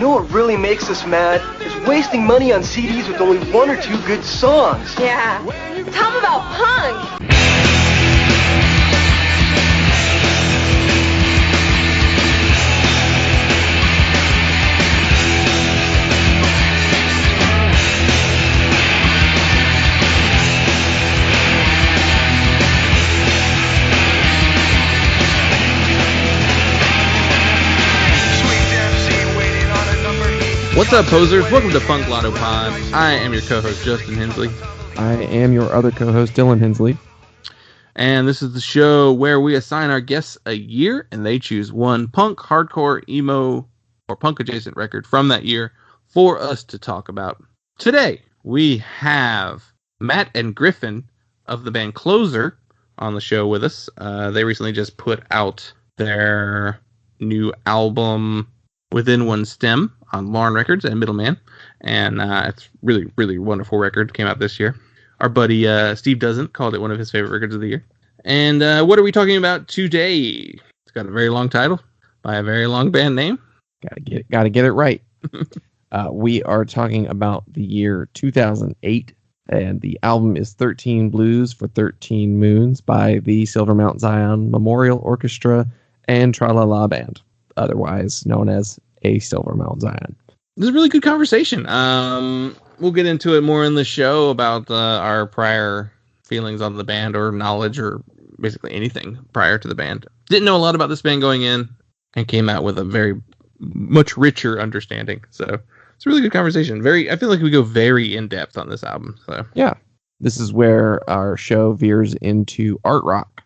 know what really makes us mad? Is wasting money on CDs with only one or two good songs. Yeah. Tell them about punk. What's up, posers? Welcome to Punk Lotto Pod. I am your co-host, Justin Hensley. I am your other co-host, Dylan Hensley. And this is the show where we assign our guests a year, and they choose one punk, hardcore, emo, or punk-adjacent record from that year for us to talk about. Today, we have Matt and Griffin of the band Closer on the show with us. They recently just put out their new album, Within One Stem, on Lauren Records and Middleman, and it's really, really wonderful record. Came out this year. Our buddy Steve Doesn't called it one of his favorite records of the year. And what are we talking about today? It's got a very long title by a very long band name. Gotta get it right. We are talking about the year 2008, and the album is 13 Blues for 13 Moons by the Silver Mount Zion Memorial Orchestra and Tra-La-La Band, otherwise known as a Silver Mount Zion. This is a really good conversation. We'll get into it more in the show about our prior feelings on the band or knowledge or basically anything prior to the band. Didn't know a lot about this band going in and came out with a very much richer understanding. So it's a really good conversation. I feel like we go very in depth on this album. So yeah, this is where our show veers into art rock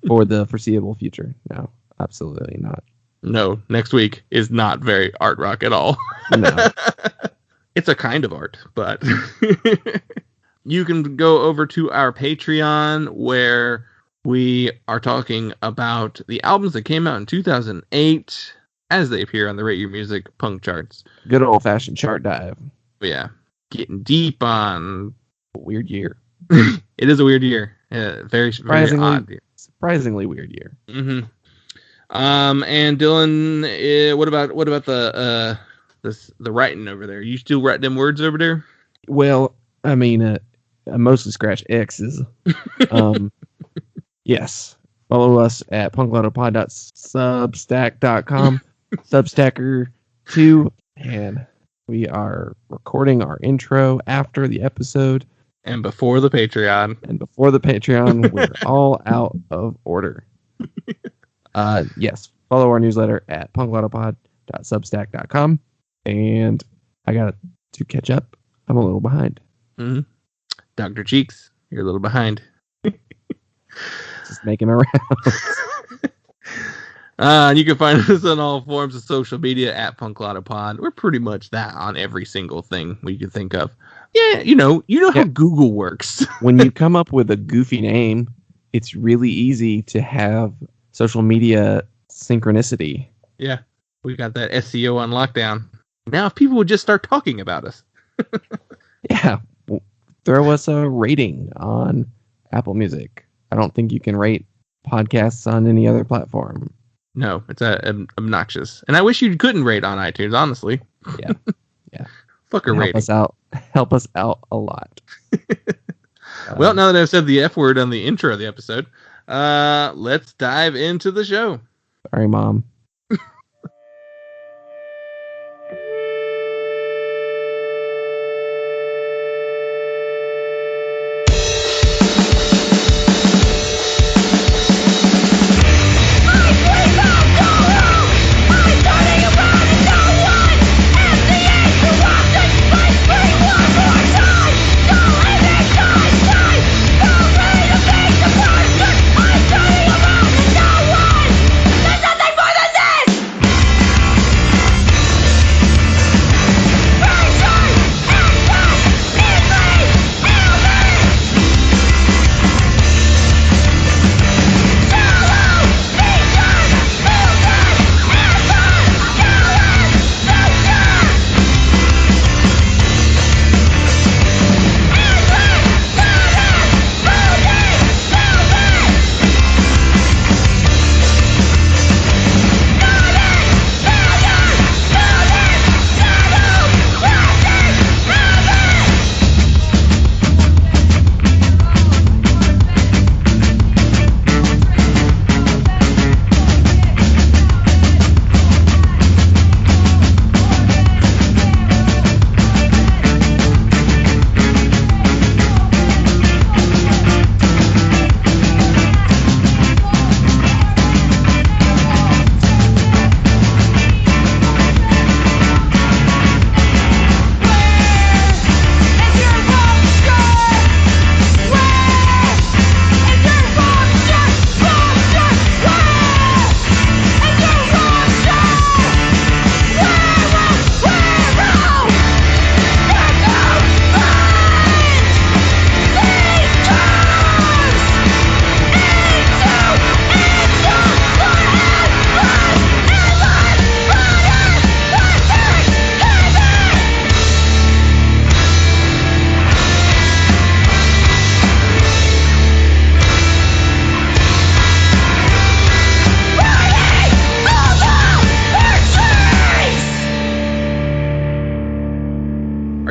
for the foreseeable future. No, absolutely not. No, next week is not very art rock at all. No. It's a kind of art, but you can go over to our Patreon where we are talking about the albums that came out in 2008 as they appear on the Rate Your Music punk charts. Good old-fashioned chart dive. But yeah, getting deep on a weird year. It is a weird year. Very odd year. Surprisingly weird year. Mm-hmm. And Dylan, what about the writing over there? You still write them words over there? Well, I mean, I mostly scratch X's. Yes. Follow us at punklautopod.substack.com, Substacker2, and we are recording our intro after the episode. And before the Patreon. We're all out of order. Yes, follow our newsletter at punklautopod.substack.com, and I got to catch up. I'm a little behind. Mm-hmm. Dr. Cheeks, you're a little behind. Just making my rounds. And you can find us on all forms of social media at punklautopod. We're pretty much that on every single thing we can think of. Yeah, you know how Google works. When you come up with a goofy name, it's really easy to have social media synchronicity. Yeah, we got that SEO on lockdown. Now if people would just start talking about us. Yeah, throw us a rating on Apple Music. I don't think you can rate podcasts on any other platform. No, it's obnoxious. And I wish you couldn't rate on iTunes, honestly. Yeah. Fuck a rating. Help us out a lot. Well, now that I've said the F word on the intro of the episode, let's dive into the show. Sorry, Mom.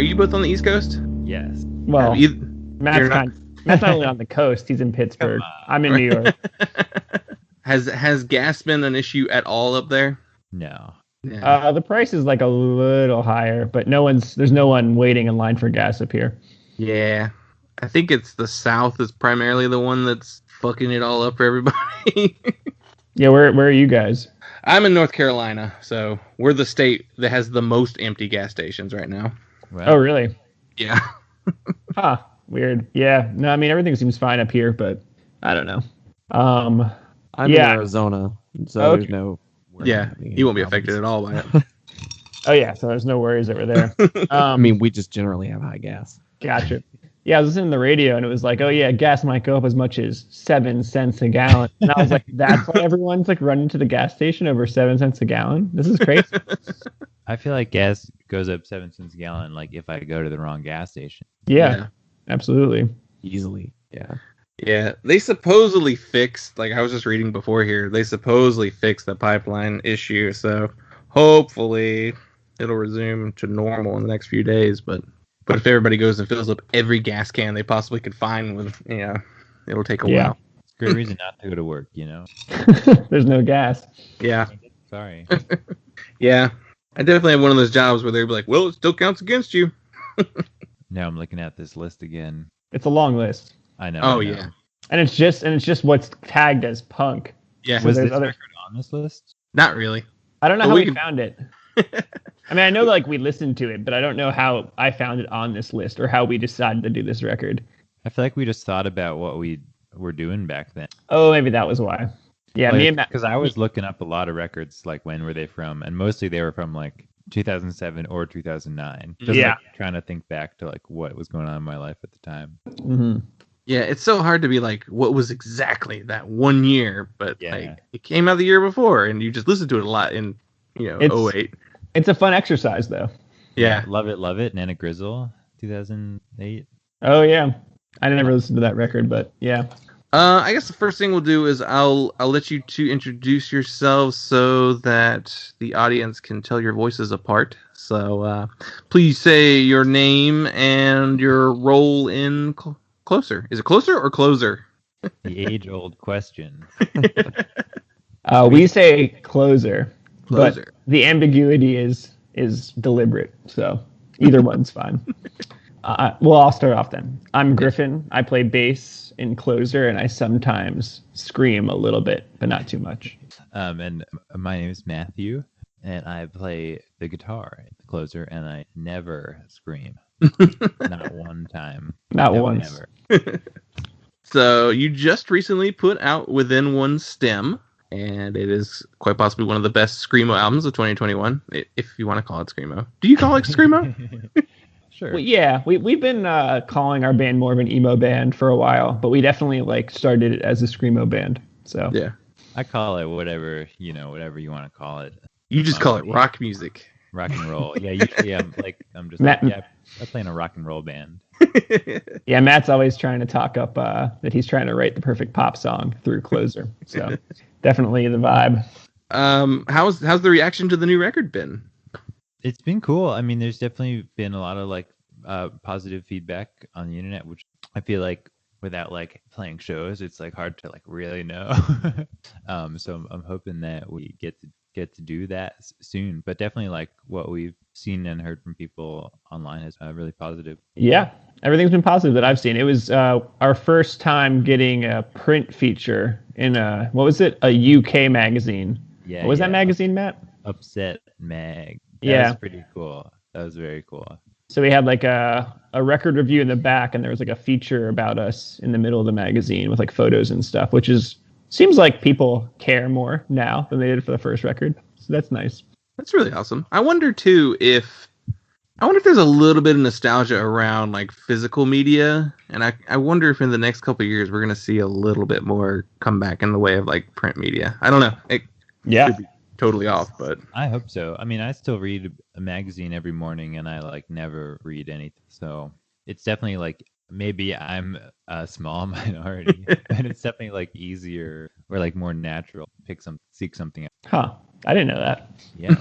you both on the East Coast? Yes. Well, You're Matt's not- not only on the coast. He's in Pittsburgh. I'm in New York. Has gas been an issue at all up there? No. Yeah. The price is like a little higher, but there's no one waiting in line for gas up here. Yeah. I think it's the South is primarily the one that's fucking it all up for everybody. Yeah, where are you guys? I'm in North Carolina, so we're the state that has the most empty gas stations right now. Well, Oh, really? Yeah. Huh. Weird. Yeah. No, I mean everything seems fine up here, but I don't know. I'm in Arizona, so Okay. there's no. Yeah. You won't be affected at all by it. Oh yeah, so there's no worries over there. I mean, we just generally have high gas. Gotcha. Yeah, I was listening to the radio and it was like, oh yeah, gas might go up as much as 7 cents a gallon. And I was like, that's why everyone's like running to the gas station over 7 cents a gallon? This is crazy. I feel like gas goes up 7 cents a gallon, like if I go to the wrong gas station. Yeah, absolutely. Easily. Yeah. Yeah. They supposedly fixed, like I was just reading before here, they supposedly fixed the pipeline issue. So hopefully it'll resume to normal in the next few days. But if everybody goes and fills up every gas can they possibly could find with, it'll take a while. It's a great reason not to go to work, you know? There's no gas. Yeah. Sorry. Yeah. I definitely have one of those jobs where they'd be like, well, it still counts against you. Now I'm looking at this list again. It's a long list. I know. Oh, I know. yeah. And it's just what's tagged as punk. Yeah. So Was there's this other- record on this list? Not really. I don't know But how we we can- found it. I mean, I know like we listened to it, but I don't know how I found it on this list or how we decided to do this record. I feel like we just thought about what we were doing back then. Oh, maybe that was why. Yeah, me and Matt. Because I was looking up a lot of records, like when were they from, and mostly they were from like 2007 or 2009. Just Yeah. like, trying to think back to like what was going on in my life at the time. Mm-hmm. Yeah, it's so hard to be like, what was exactly that one year? But Yeah. like, it came out the year before, and you just listened to it a lot in, It's- 08. It's a fun exercise, though. Yeah. Love It, Nana Grizzle, 2008. Oh yeah, I never listened to that record, but yeah. I guess the first thing we'll do is I'll let you two introduce yourselves so that the audience can tell your voices apart. So please say your name and your role in Closer. Is it Closer or Closer? The age-old question. We say closer, Closer. but the ambiguity is deliberate. So either one's fine. Well, I'll start off then. I'm Griffin. I play bass in Closer, and I sometimes scream a little bit, but not too much. And my name is Matthew, and I play the guitar in the Closer, and I never scream. Not one time. Not No, once. never. So you just recently put out Within One Stem, and it is quite possibly one of the best Screamo albums of 2021, if you want to call it Screamo. Do you call it Screamo? Sure. Well, yeah, we've been calling our band more of an emo band for a while, but we definitely like started it as a screamo band. So Yeah. I call it whatever you want to call it. You just call it rock music. Rock and roll. Yeah, usually I'm just Matt- like, yeah, I play in a rock and roll band. yeah, Matt's always trying to talk up that he's trying to write the perfect pop song through Closer. So definitely the vibe. How's the reaction to the new record been? It's been cool. I mean, there's definitely been a lot of like positive feedback on the internet, which I feel like without like playing shows, it's like hard to like really know. So I'm hoping that we get to do that soon. But definitely like what we've seen and heard from people online is really positive. Yeah, everything's been positive that I've seen. It was our first time getting a print feature in a UK magazine. Yeah. What was that magazine, Matt? Upset Mag. Yeah. That was pretty cool. That was very cool. So we had like a record review in the back, and there was like a feature about us in the middle of the magazine with like photos and stuff, which seems like people care more now than they did for the first record. So that's nice. That's really awesome. I wonder too if there's a little bit of nostalgia around like physical media, and I wonder if in the next couple of years we're gonna see a little bit more come back in the way of like print media. I don't know. It could be totally off, but I hope so. I mean, I still read a magazine every morning, and I like never read anything. So it's definitely like maybe I'm a small minority, but it's definitely like easier or like more natural to seek something out. Huh. I didn't know that. Yeah.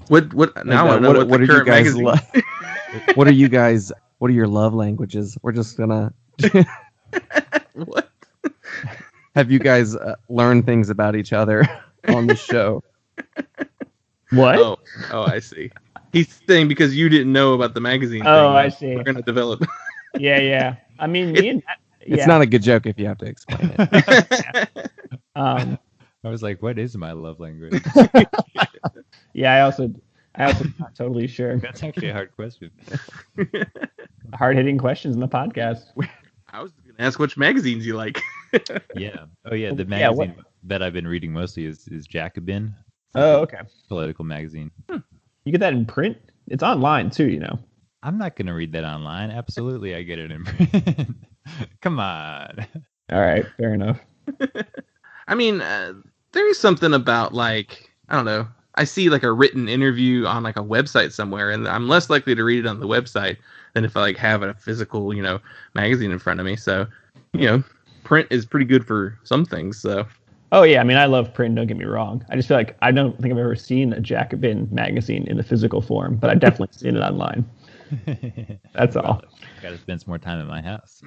what now? I know what what are the you current guys magazine. What are you guys? What are your love languages? We're just gonna. What? Have you guys learned things about each other on the show? What? Oh, I see. He's saying because you didn't know about the magazine thing. Oh, I see. We're going to develop. Yeah. I mean, me and Matt, It's not a good joke if you have to explain it. Um, I was like, what is my love language? yeah, I also not totally sure. That's actually a hard question. Hard hitting questions in the podcast. I was going to ask which magazines you like. Yeah. Oh yeah, the Yeah, what- magazine that I've been reading mostly is Jacobin. Oh, okay. Political magazine. You get that in print? It's online too, you know. I'm not gonna read that online. Absolutely, I get it in print. Come on. All right, fair enough. I mean, there is something about like, I don't know. I see like a written interview on like a website somewhere, and I'm less likely to read it on the website than if I like have a physical, magazine in front of me. So, print is pretty good for some things. So. Oh yeah, I mean, I love print. Don't get me wrong. I just feel like I don't think I've ever seen a Jacobin magazine in the physical form, but I've definitely seen it online. That's all. Got to spend some more time at my house.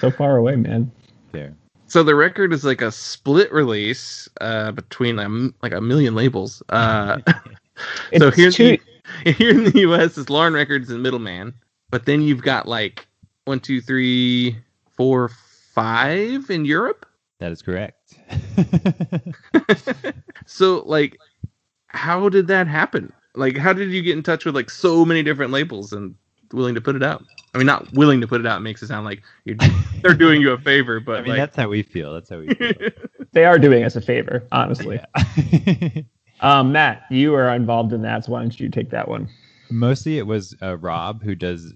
So far away, man. There. So the record is like a split release between like a million labels. So here in the U.S. is Lauren Records and Middleman, but then you've got like 1, 2, 3, 4, 5 in Europe. That is correct. So like, how did that happen? Like, how did you get in touch with like so many different labels and willing to put it out? I mean, not willing to put it out makes it sound like they're doing you a favor, but I mean, that's how we feel. They are doing us a favor, honestly. Yeah. Matt, you are involved in that, so why don't you take that one? Mostly it was Rob who does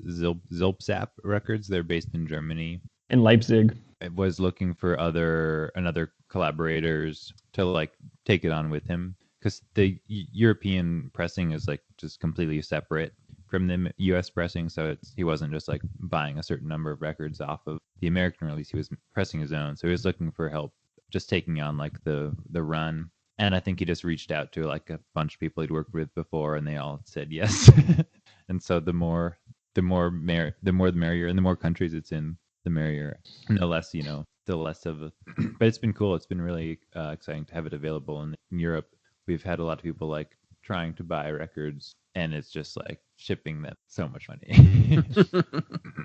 Zilpzap records. They're based in Germany. In Leipzig. I was looking for another collaborators to like take it on with him, because the European pressing is like just completely separate from the US pressing, so he wasn't just like buying a certain number of records off of the American release. He was pressing his own, so he was looking for help just taking on like the run. And I think he just reached out to like a bunch of people he'd worked with before, and they all said yes. And so the more the merrier, and the more countries it's in, the merrier. No less, the less of a. But it's been cool. It's been really exciting to have it available in Europe. We've had a lot of people like trying to buy records, and it's just like shipping them so much money.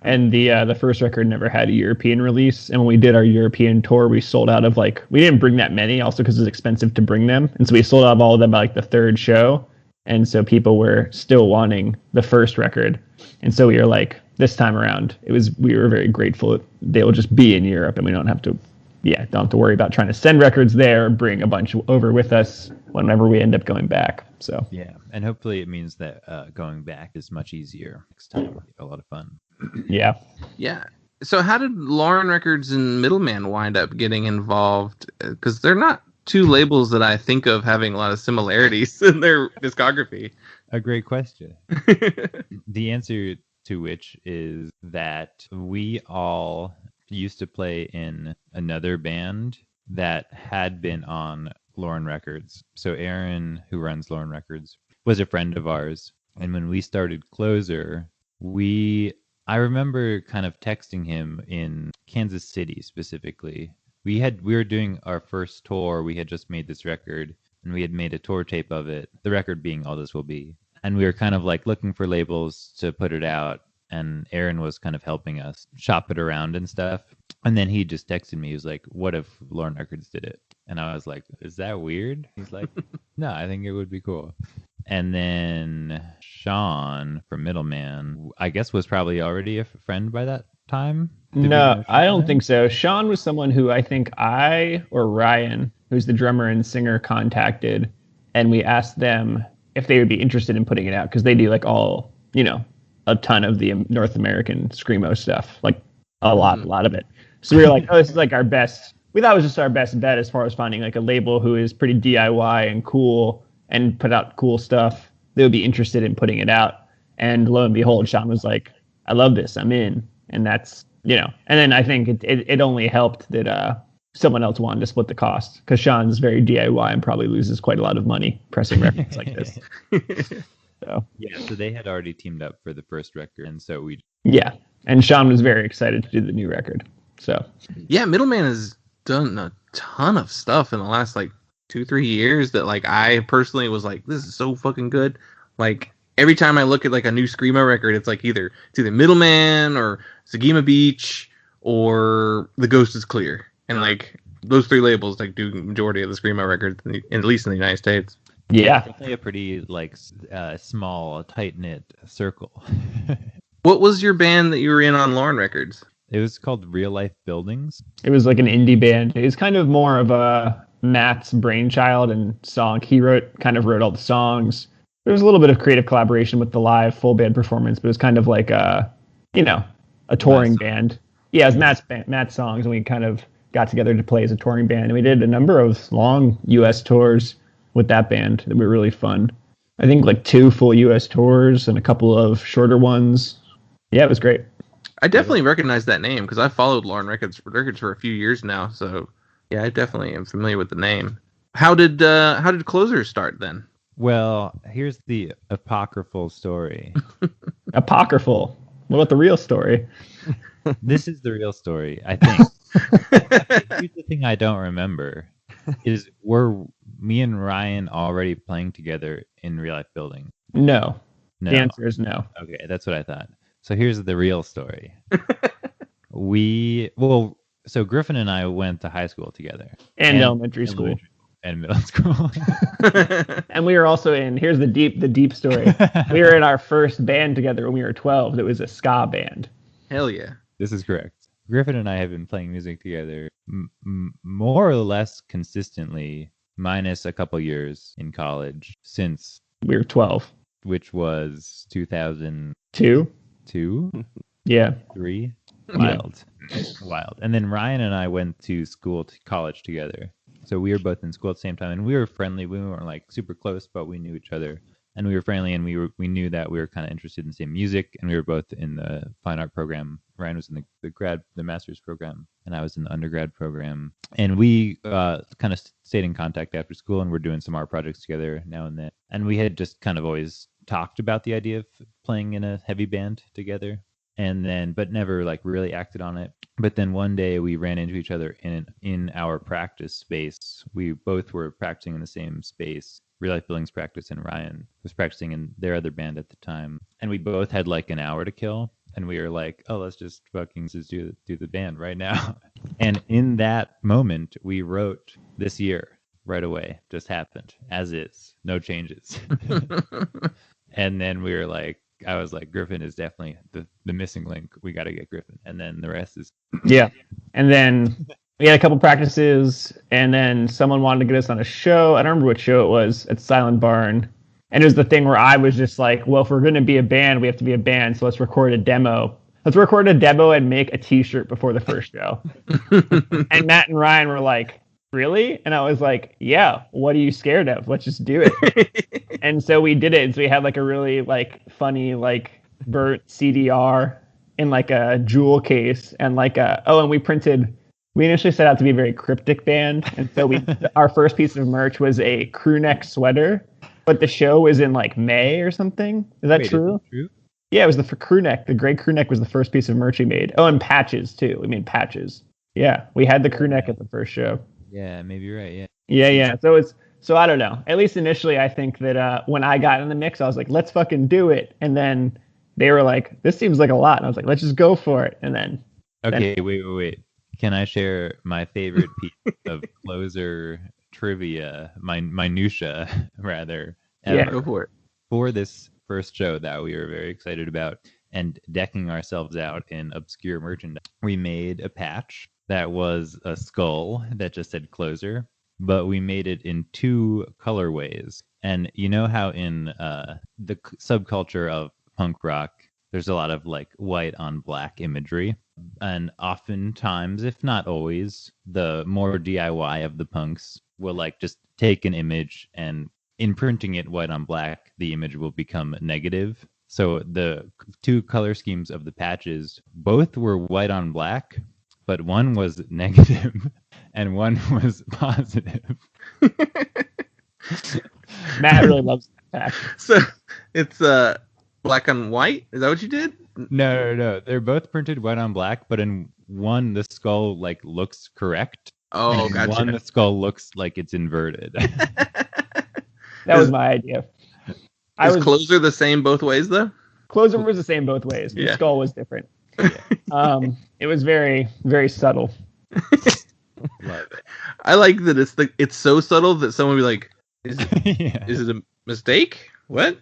And the first record never had a European release, and when we did our European tour, we sold out of we didn't bring that many, also because it's expensive to bring them, and so we sold out of all of them by like the third show, and so people were still wanting the first record, and so we were like, this time around, we were very grateful they will just be in Europe, and we don't have to worry about trying to send records there, bring a bunch over with us whenever we end up going back. So yeah, and hopefully it means that going back is much easier next time. A lot of fun. Yeah. So how did Lauren Records and Middleman wind up getting involved? Because they're not two labels that I think of having a lot of similarities in their discography. A great question. The answer to which is that we all used to play in another band that had been on Lauren Records. So Aaron, who runs Lauren Records, was a friend of ours. And when we started Closer, I remember kind of texting him in Kansas City specifically. We were doing our first tour. We had just made this record, and we had made a tour tape of it, the record being All This Will Be. And we were kind of like looking for labels to put it out, and Aaron was kind of helping us shop it around and stuff. And then he just texted me. He was like, what if Lauren Records did it? And I was like, is that weird? He's like, no, I think it would be cool. And then Sean from Middleman, I guess, was probably already a friend by that time. No, I don't think so. Sean was someone who I think I or Ryan, who's the drummer and singer, contacted, and we asked them if they would be interested in putting it out, because they do like all, a ton of the North American screamo stuff, like a lot of it. So we were like, oh, this is like our best. We thought it was just our best bet as far as finding like a label who is pretty DIY and cool and put out cool stuff. They would be interested in putting it out. And lo and behold, Sean was like, I love this, I'm in. And that's, and then I think it only helped that someone else wanted to split the cost, because Sean's very DIY and probably loses quite a lot of money pressing records like this. So Yeah, so they had already teamed up for the first record, and so we. yeah, and Sean was very excited to do the new record. So Yeah, Middleman has done a ton of stuff in the last like 2-3 years that like I personally was like, this is so fucking good. Like every time I look at like a new Screamo record, it's like either Middleman or Sagima Beach or The Ghost is Clear, and like those 3 labels like do majority of the Screamo records, at least in the United States. yeah, Definitely a pretty like small, tight knit circle. What was your band that you were in on Lauren Records? It was called Real Life Buildings. it was like an indie band. It was kind of more of a Matt's brainchild and song. He wrote all the songs. There was a little bit of creative collaboration with the live full band performance, but it was kind of like a touring band. Yeah, it was Matt's songs, and we kind of got together to play as a touring band. And we did a number of long U.S. tours with that band that were really fun. I think like 2 full U.S. tours and a couple of shorter ones. Yeah, it was great. I definitely recognize that name because I followed Lauren Records for a few years now. So yeah, I definitely am familiar with the name. How did Closer start then? Well, here's the apocryphal story. Apocryphal. What about the real story? This is the real story, I think. Here's the thing I don't remember is were me and Ryan already playing together in Real Life Building? No. No. The answer is no. Okay, that's what I thought. So here's the real story. So Griffin and I went to high school together. And elementary school. And middle school. And we were also here's the deep story. We were in our first band together when we were 12. That was a ska band. Hell yeah. This is correct. Griffin and I have been playing music together more or less consistently, minus a couple years in college, since We were 12. which was 2002, 2? Yeah. 3. Wild. Wild. And then Ryan and I went to college together. So we were both in school at the same time, and we were friendly. We weren't like super close, but we knew each other, and we were friendly, and we knew that we were kind of interested in the same music, and we were both in the fine art program. Ryan was in the master's program, and I was in the undergrad program. And we kind of stayed in contact after school, and we're doing some art projects together now and then. And we had just kind of always talked about the idea of playing in a heavy band together, but never like really acted on it. But then one day we ran into each other in our practice space. We both were practicing in the same space. Real Life Buildings practice, and Ryan was practicing in their other band at the time. And we both had like an hour to kill. And we were like, oh, let's just do the band right now. And in that moment, we wrote This Year right away. Just happened as is, no changes. And then we were like, I was like, Griffin is definitely the missing link. We got to get Griffin. And then the rest is. Yeah. And then we had a couple practices, and then someone wanted to get us on a show. I don't remember what show it was at Silent Barn. And it was the thing where I was just like, well, if we're going to be a band, we have to be a band. So let's record a demo. Let's record a demo and make a t-shirt before the first show. And Matt and Ryan were like, really? And I was like, yeah, what are you scared of? Let's just do it. And so we did it. And so we had like a really like funny, like burnt CDR in like a jewel case, and like and we initially set out to be a very cryptic band. And so our first piece of merch was a crew neck sweater, but the show was in like May or something. Is that true? Is that true? Yeah, it was the crew neck. The gray crew neck was the first piece of merch we made. Oh, and patches too. We made patches. Yeah, we had the crew neck at the first show. Yeah, maybe you're right. Yeah. Yeah. So I don't know. At least initially, I think that when I got in the mix, I was like, let's fucking do it. And then they were like, this seems like a lot. And I was like, let's just go for it. And then. Okay, wait. Can I share my favorite piece of Closer trivia, minutia, rather? Yeah, ever? Go for it. For this first show that we were very excited about and decking ourselves out in obscure merchandise, we made a patch that was a skull that just said Closer, but we made it in 2 colorways. And you know how in the subculture of punk rock, there's a lot of like white on black imagery. And oftentimes, if not always, the more DIY of the punks will like just take an image, and in printing it white on black, the image will become negative. So the 2 color schemes of the patches, both were white on black, but one was negative and one was positive. Matt really loves that patch. So It's black on white. Is that what you did? No. They're both printed white on black, but in one the skull like looks correct. Oh, and gotcha. One the skull looks like it's inverted. That was my idea. Is closer the same both ways though? Closer was the same both ways. The skull was different. It was very, very subtle. Love it. I like that it's so subtle that someone would be like, is it a mistake? What?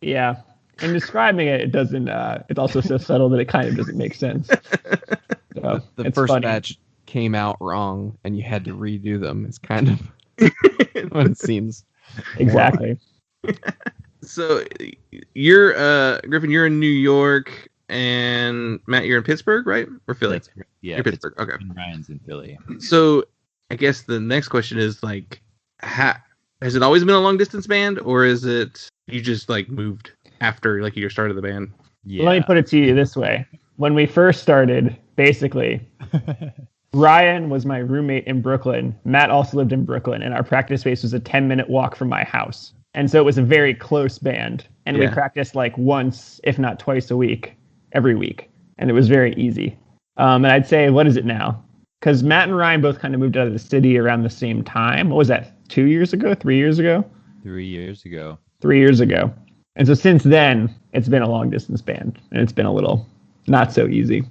Yeah. In describing it, it doesn't. It's also so subtle that it kind of doesn't make sense. So, The it's first funny. batch came out wrong, and you had to redo them. It's kind of what it seems. Exactly. So you're Griffin. You're in New York, and Matt, you're in Pittsburgh, right? Or Philly? Yeah, You're Pittsburgh. Okay. And Ryan's in Philly. So I guess the next question is like, has it always been a long distance band, or is it you just like moved after like you started the band? Yeah. Let me put it to you this way: when we first started, basically, Ryan was my roommate in Brooklyn. Matt also lived in Brooklyn, and our practice space was a 10-minute walk from my house. And so it was a very close band. And we practiced like once, if not twice a week, every week. And it was very easy. And I'd say, what is it now? Because Matt and Ryan both kind of moved out of the city around the same time. What was that, 2 years ago? 3 years ago? 3 years ago. 3 years ago. And so since then, it's been a long distance band. And it's been a little not so easy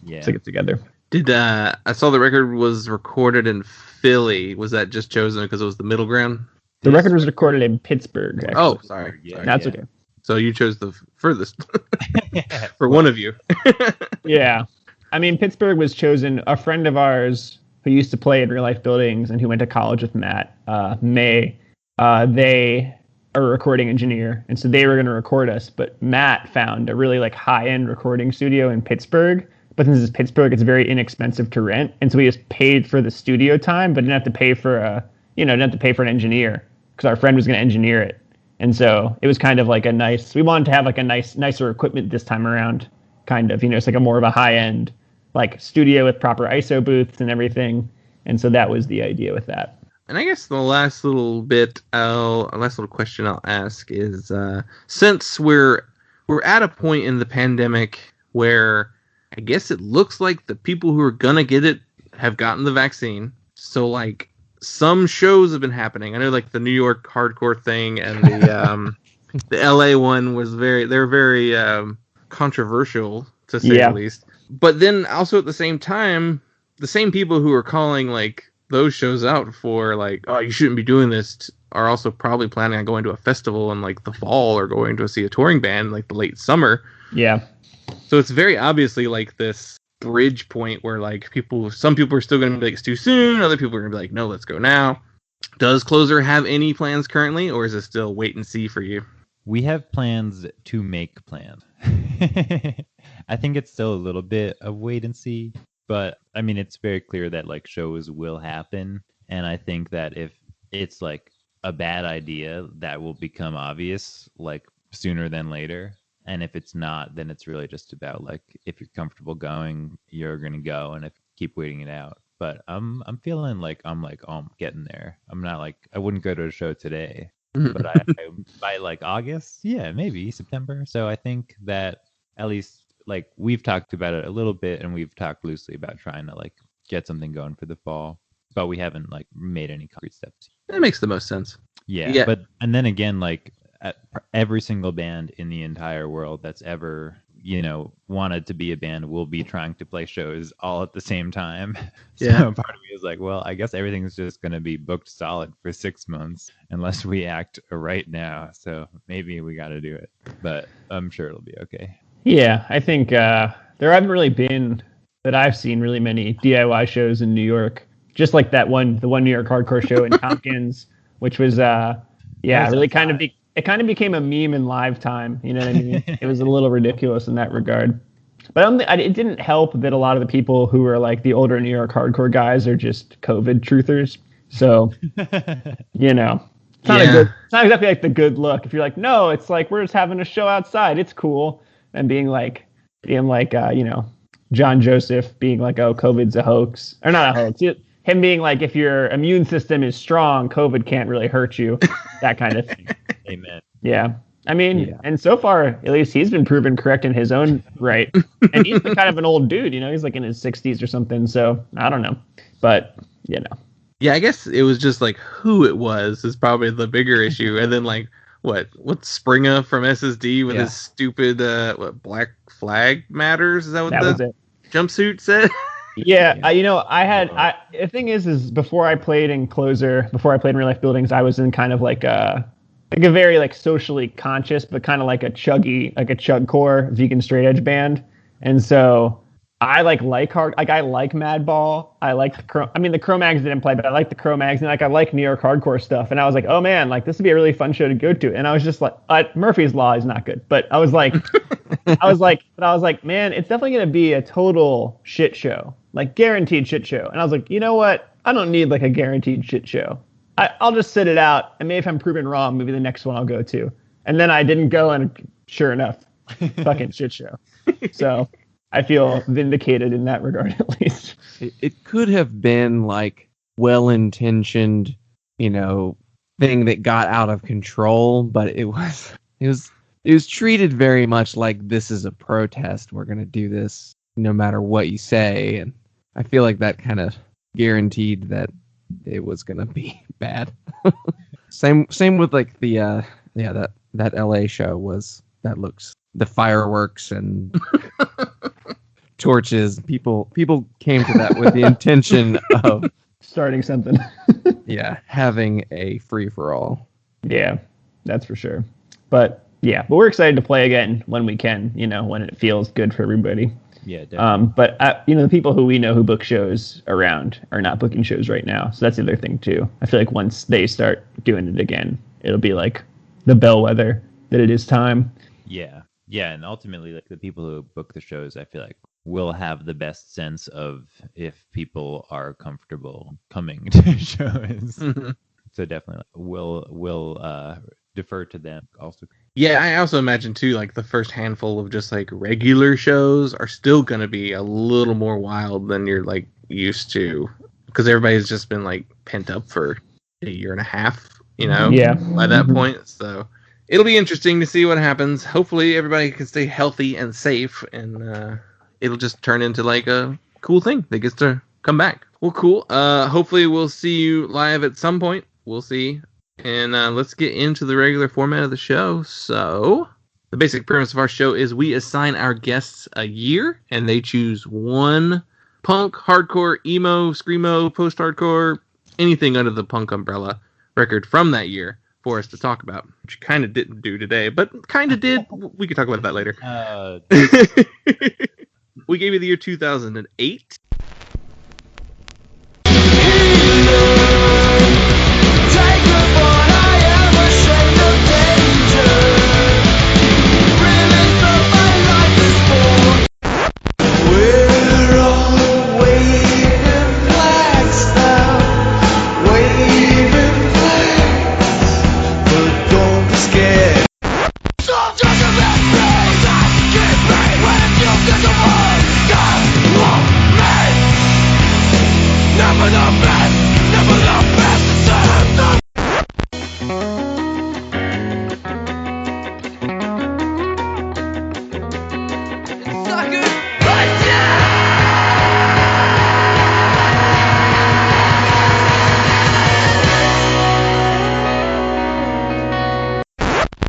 to get together. I saw the record was recorded in Philly. Was that just chosen because it was the middle ground? The record was recorded in Pittsburgh, actually. Oh, sorry. That's okay. So you chose the furthest for one of you. Yeah. I mean, Pittsburgh was chosen. A friend of ours who used to play in Real Life Buildings and who went to college with Matt, May, they are a recording engineer. And so they were going to record us. But Matt found a really like high-end recording studio in Pittsburgh. But since it's Pittsburgh, it's very inexpensive to rent. And so we just paid for the studio time, but didn't have to pay for an engineer because our friend was going to engineer it. And so it was kind of like we wanted to have like a nicer equipment this time around, kind of, it's like a more of a high end, like studio with proper ISO booths and everything. And so that was the idea with that. And I guess the last little question I'll ask is, since we're at a point in the pandemic where I guess it looks like the people who are going to get it have gotten the vaccine. So like, some shows have been happening. I know like the New York hardcore thing and the the LA one was very controversial to say the least. But then also at the same time, the same people who are calling like those shows out for like, oh, you shouldn't be doing this, are also probably planning on going to a festival in like the fall or going to see a touring band like the late summer. Yeah. So it's very obviously like this bridge point where like some people are still going to be like, it's too soon. Other people are going to be like, no, let's go now. Does Closer have any plans currently, or is it still wait and see for you? We have plans to make plans. I think it's still a little bit of wait and see, but I mean, it's very clear that like shows will happen. And I think that if it's like a bad idea, that will become obvious like sooner than later. And if it's not, then it's really just about like, if you're comfortable going, you're going to go, and if keep waiting it out. But I'm feeling like I'm getting there. I'm not like, I wouldn't go to a show today, but I by like August, yeah, maybe September. So I think that at least like we've talked about it a little bit, and we've talked loosely about trying to like get something going for the fall, but we haven't like made any concrete steps. That makes the most sense. Yeah. But and then again, like every single band in the entire world that's ever wanted to be a band will be trying to play shows all at the same time. So part of me is like, well, I guess everything's just going to be booked solid for 6 months unless we act right now. So maybe we got to do it, but I'm sure it'll be okay. Yeah, I think there haven't really been, that I've seen, really many DIY shows in New York. Just like the one New York hardcore show in Tompkins, which was really kind of it kind of became a meme in live time. You know what I mean? It was a little ridiculous in that regard. But it didn't help that a lot of the people who were like the older New York hardcore guys are just COVID truthers. So, it's not exactly like the good look. If you're like, no, it's like we're just having a show outside. It's cool. And being like, John Joseph being like, oh, COVID's a hoax, or not a hoax. Him being like, if your immune system is strong, COVID can't really hurt you. That kind of thing. Amen. Yeah. I mean, Yeah. and so far, at least he's been proven correct in his own right. And he's kind of an old dude, he's like in his 60s or something. So I don't know. But, Yeah, I guess it was just like who it was is probably the bigger issue. And then like what's Springer from SSD with his stupid Black Flag Matters? Is that what that was it. jumpsuit said? Yeah, the thing is before I played in Closer, before I played in Real Life Buildings, I was in kind of like a very like socially conscious, but kind of like a chugcore vegan straight edge band. And so I like hard, like I like Madball. I like the Cro-Mags didn't play, but I like the Cro-Mags, and like I like New York hardcore stuff. And I was like, oh man, like this would be a really fun show to go to. And I was just like, Murphy's Law is not good, but I was like, man, it's definitely gonna be a total shit show, like guaranteed shit show. And I was like, you know what? I don't need like a guaranteed shit show. I'll just sit it out, and maybe if I'm proven wrong, maybe the next one I'll go to. And then I didn't go, and sure enough, fucking shit show. So I feel vindicated in that regard, at least. It could have been like well-intentioned, thing that got out of control, but it was treated very much like this is a protest. We're gonna do this no matter what you say, and I feel like that kind of guaranteed that it was gonna be bad. Same with like the that LA show was that looks the fireworks and torches. People came to that with the intention of starting something. Having a free for all. Yeah, that's for sure. But we're excited to play again when we can. When it feels good for everybody. Yeah, definitely. But the people who we know who book shows around are not booking shows right now. So that's the other thing too. I feel like once they start doing it again, it'll be like the bellwether that it is time. Yeah, and ultimately, like the people who book the shows, I feel like will have the best sense of if people are comfortable coming to shows. Mm-hmm. So definitely, we'll defer to them also. Yeah, I also imagine too, like the first handful of just like regular shows are still gonna be a little more wild than you're like used to, because everybody's just been like pent up for a year and a half, by that point. So it'll be interesting to see what happens. Hopefully everybody can stay healthy and safe, and it'll just turn into like a cool thing that gets to come back. Well, cool. Hopefully we'll see you live at some point. We'll see. And let's get into the regular format of the show. So, the basic premise of our show is we assign our guests a year, and they choose one punk, hardcore, emo, screamo, post-hardcore, anything under the punk umbrella record from that year for us to talk about, which kind of didn't do today, but kind of did. We could talk about that later. We gave you the year 2008.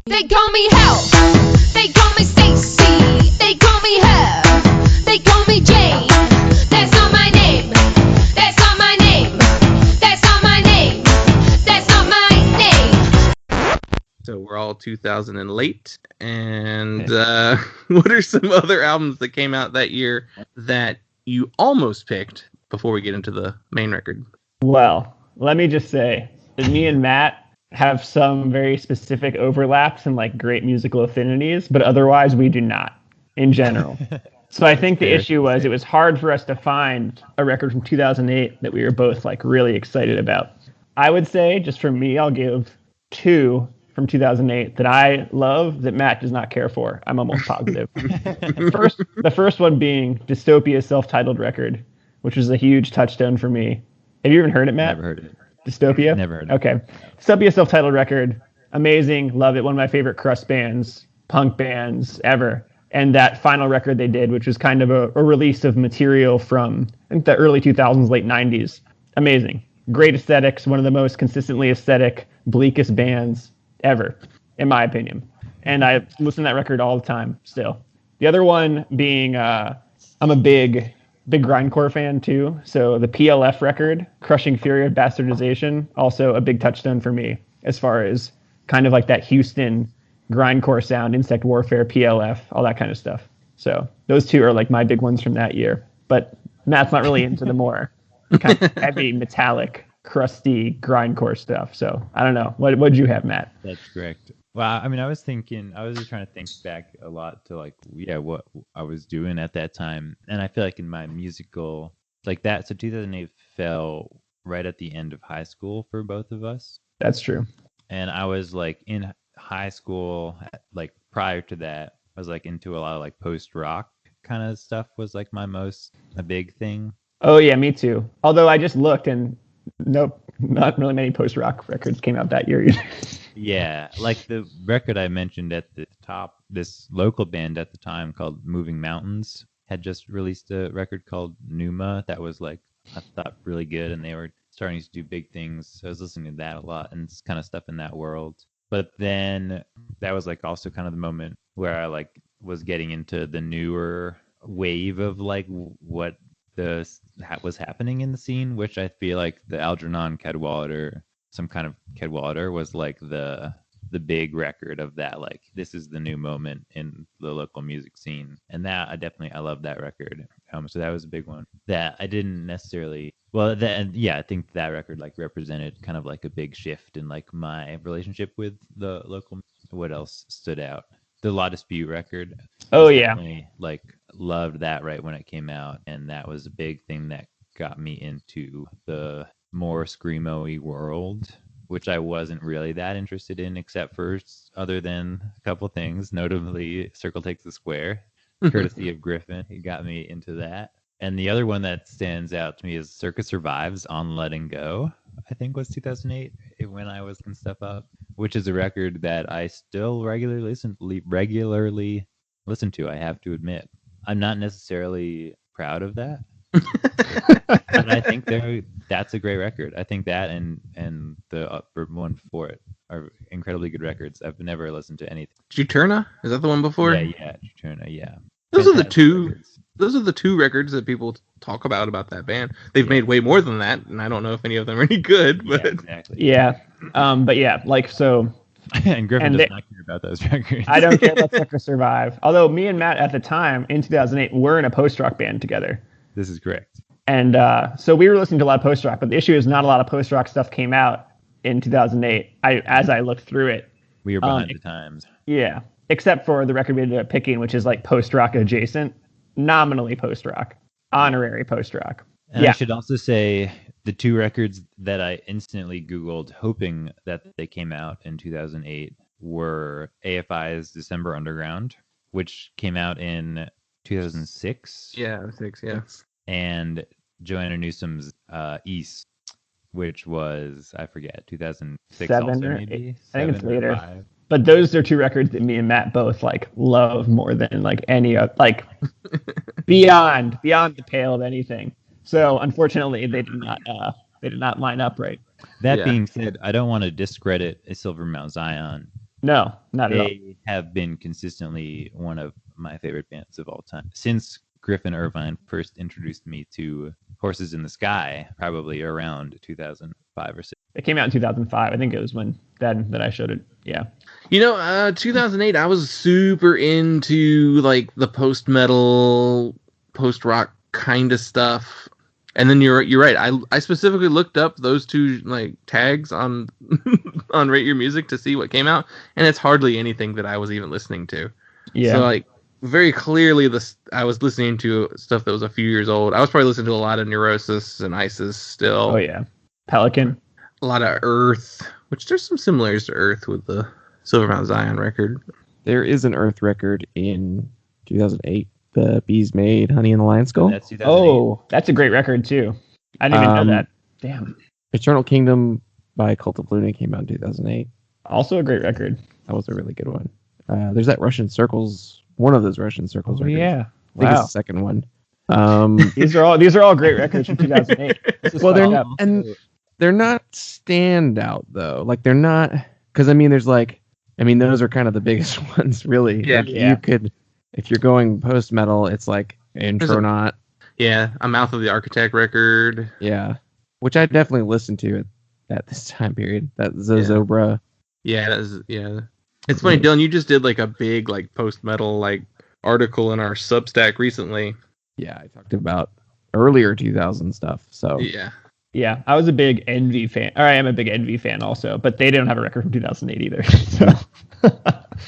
They call me Hell. They call me Stacy. They call me Her. They call me Jane. That's not my name. That's not my name. That's not my name. That's not my name. So we're all 2000 and late. And what are some other albums that came out that year that you almost picked before we get into the main record? Well, let me just say that me and Matt have some very specific overlaps and like great musical affinities, but otherwise we do not in general. So I think the issue was it was hard for us to find a record from 2008 that we were both like really excited about. I would say just for me, I'll give two from 2008 that I love that Matt does not care for. I'm almost positive. The first one being Dystopia's self-titled record, which was a huge touchstone for me. Have you even heard it, Matt? Never heard it. Dystopia? Never heard it. Okay. Dystopia self-titled record. amazing, love it. One of my favorite crust bands, punk bands ever. And that final record they did, which was kind of a release of material from I think the early 2000s, late 90s. Amazing. Great aesthetics, one of the most consistently aesthetic, bleakest bands ever, in my opinion. And I listen to that record all the time still. The other one being, I'm a big grindcore fan too. So the PLF record, Crushing Fury of Bastardization, also a big touchstone for me as far as kind of like that Houston grindcore sound, Insect Warfare, PLF, all that kind of stuff. So those two are like my big ones from that year. But Matt's not really into the more kind of heavy, metallic, crusty grindcore stuff. So I don't know. What'd you have, Matt? That's correct. Well, I mean, I was just trying to think back a lot to like, what I was doing at that time. And I feel like in my musical, like that, so 2008 fell right at the end of high school for both of us. That's true. And I was like in high school, like prior to that, I was like into a lot of like post-rock kind of stuff was like a big thing. Oh yeah, me too. Although I just looked and nope, not really many post-rock records came out that year either. Yeah, like the record I mentioned at the top, this local band at the time called Moving Mountains had just released a record called Numa that was like, I thought really good, and they were starting to do big things. So I was listening to that a lot and it's kind of stuff in that world. But then that was like also kind of the moment where I like was getting into the newer wave of like what was happening in the scene, which I feel like the Algernon Cadwallader, some kind of Cadwallader was like the big record of that. Like this is the new moment in the local music scene, and that I love that record. So that was a big one that I didn't necessarily. Well, I think that record like represented kind of like a big shift in like my relationship with the local. What else stood out? The La Dispute record. Oh yeah, like loved that right when it came out, and that was a big thing that got me into the more screamo-y world, which I wasn't really that interested in, except for other than a couple things, notably Circle Takes the Square, courtesy of Griffin. He got me into that. And the other one that stands out to me is Circus Survives on Letting Go, I think was 2008 when I was looking stuff up, which is a record that I still regularly listen to, I have to admit. I'm not necessarily proud of that. But I think that's a great record. I think that and the upper one for it are incredibly good records. I've never listened to anything. Juturna? Is that the one before? Yeah, Juturna, yeah. Those are the two. Records. Those are the two records that people talk about that band. They've made way more than that, and I don't know if any of them are any good. But yeah, exactly. Yeah, but yeah, like so. And Griffin does not care about those records. I don't care about Circus Survive. Although me and Matt at the time in 2008 were in a post-rock band together. This is correct. And so we were listening to a lot of post-rock, but the issue is not a lot of post-rock stuff came out in 2008. As I looked through it, we were behind the times. Yeah, except for the record we ended up picking, which is like post-rock adjacent, nominally post-rock, honorary post-rock. And I should also say the two records that I instantly Googled, hoping that they came out in 2008, were AFI's December Underground, which came out in 2006. Yeah, 6, yeah. And Joanna Newsom's East, which was, I forget, 2006 7 also, or maybe? 8. I think it's later. 5. But those are two records that me and Matt both like love more than like any other, like beyond the pale of anything. So unfortunately, they did not line up right. That being said, I don't want to discredit a Silver Mount Zion. No, not at all. They have been consistently one of my favorite bands of all time since Griffin Irvine first introduced me to Horses in the Sky, probably around 2005 or 6. It came out in 2005. I think it was when that I showed it. Yeah. 2008, I was super into like the post-metal, post-rock kind of stuff. And then you're right. I specifically looked up those two like tags on on Rate Your Music to see what came out, and it's hardly anything that I was even listening to. Yeah. So like very clearly, I was listening to stuff that was a few years old. I was probably listening to a lot of Neurosis and Isis still. Oh yeah, Pelican. A lot of Earth, which there's some similarities to Earth with the Silver Mount Zion record. There is an Earth record in 2008. The Bees Made Honey in the Lion's Skull. That's 2008. Oh, that's a great record too. I didn't even know that. Damn. Eternal Kingdom by Cult of Luna came out in 2008. Also a great record. That was a really good one. There's that Russian Circles, one of those Russian Circles records. Yeah. I think it's Wow. the second one. These are all great records from 2008. Well, they're not standout though. Like they're not, because those are kind of the biggest ones, really. Yeah. Like, you could, if you're going post metal, it's like Intronaut. Yeah, a Mouth of the Architect record. Yeah, which I definitely listened to at this time period. That Zozobra. Yeah, It's funny, Dylan. You just did like a big like post metal like article in our Substack recently. Yeah, I talked about earlier 2000 stuff. So yeah, I was a big Envy fan. Or I am a big Envy fan also, but they didn't have a record from 2008 either. So.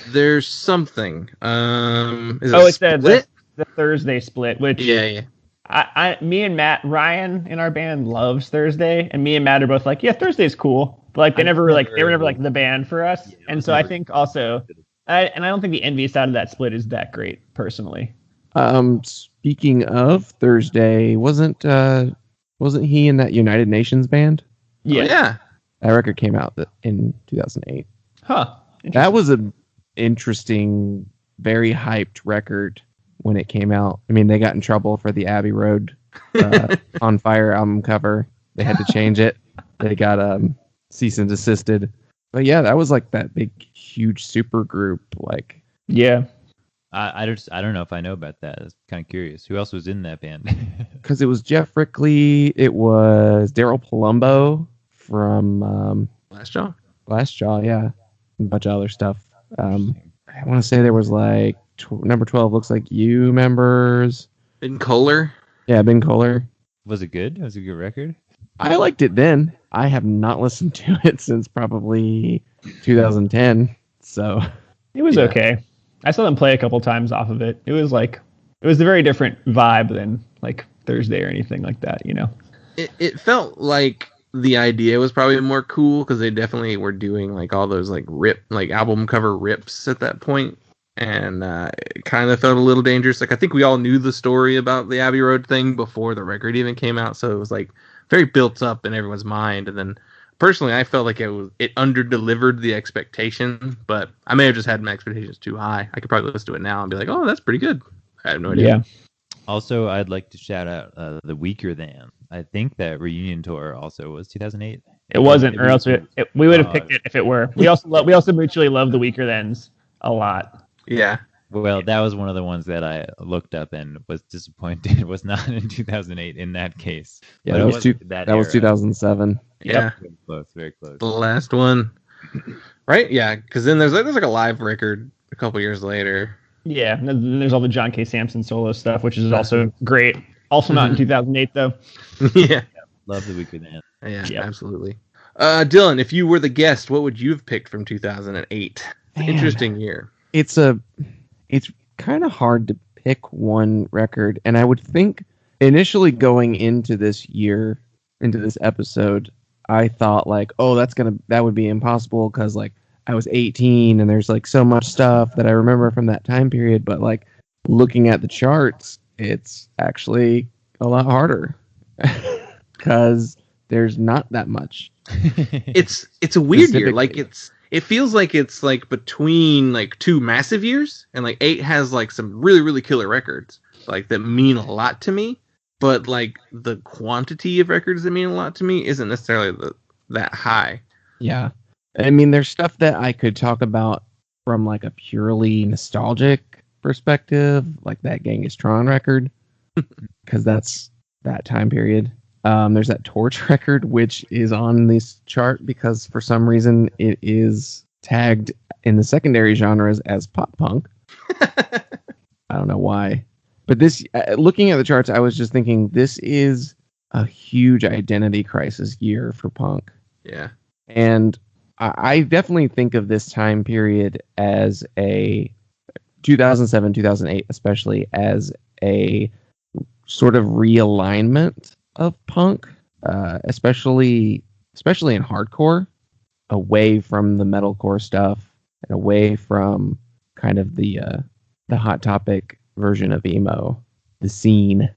There's something. It's the Thursday split, which me and Matt, Ryan in our band loves Thursday, and me and Matt are both like, yeah, Thursday's cool, but like they were never like the band for us, and so I think also, I don't think the Envy side of that split is that great personally. Speaking of Thursday, wasn't he in that United Nations band? Yeah. Oh, yeah. That record came out in 2008. Huh. That was an interesting, very hyped record when it came out. I mean, they got in trouble for the Abbey Road On Fire album cover. They had to change it. They got cease and desisted. But yeah, that was like that big, huge super group. Like, yeah. I don't know if I know about that. I was kind of curious. Who else was in that band? Because it was Jeff Rickley. It was Daryl Palumbo from Glassjaw, yeah. A bunch of other stuff. I want to say there was like number 12 Looks Like You members. Ben Kohler. Yeah, Ben Kohler. Was it good? Was it a good record? I liked it then. I have not listened to it since probably 2010. So it was okay. I saw them play a couple times off of it. It was a very different vibe than like Thursday or anything like that, you know. It felt like the idea was probably more cool because they definitely were doing like all those like album cover rips at that point, and it kind of felt a little dangerous. Like I think we all knew the story about the Abbey Road thing before the record even came out, so it was like very built up in everyone's mind. And then personally, I felt like it under-delivered the expectation, but I may have just had my expectations too high. I could probably listen to it now and be like, oh, that's pretty good. I have no idea. Yeah. Also, I'd like to shout out the Weaker Than. I think that reunion tour also was 2008. It wasn't, or else we would have picked it if it were. We also mutually love the Weaker Thans a lot. Yeah. Well, that was one of the ones that I looked up and was disappointed was not in 2008 in that case. Yeah, but that was 2007. Yeah. Very close, very close. The last one. Right? Yeah, because then there's like a live record a couple years later. Yeah, and then there's all the John K. Samson solo stuff, which is also great. Also not in 2008, though. Yeah. Love the Weaker Than. Yeah, absolutely. Dylan, if you were the guest, what would you have picked from 2008? Man. Interesting year. It's kind of hard to pick one record, and I would think initially going into this year, into this episode, I thought like, oh, that would be impossible because like I was 18 and there's like so much stuff that I remember from that time period. But like looking at the charts, it's actually a lot harder because there's not that much. It's a weird year. Like it feels like it's like between like two massive years, and like 8 has like some really, really killer records like that mean a lot to me. But like the quantity of records that mean a lot to me isn't necessarily that high. Yeah. I mean, there's stuff that I could talk about from like a purely nostalgic perspective, like that Genghis Tron record, because that's that time period. There's that Torche record, which is on this chart because for some reason it is tagged in the secondary genres as pop punk. I don't know why. But this, looking at the charts, I was just thinking this is a huge identity crisis year for punk. Yeah. And I definitely think of this time period as a 2007, 2008, especially as a sort of realignment of punk, especially in hardcore, away from the metalcore stuff and away from kind of the Hot Topic version of emo, the scene.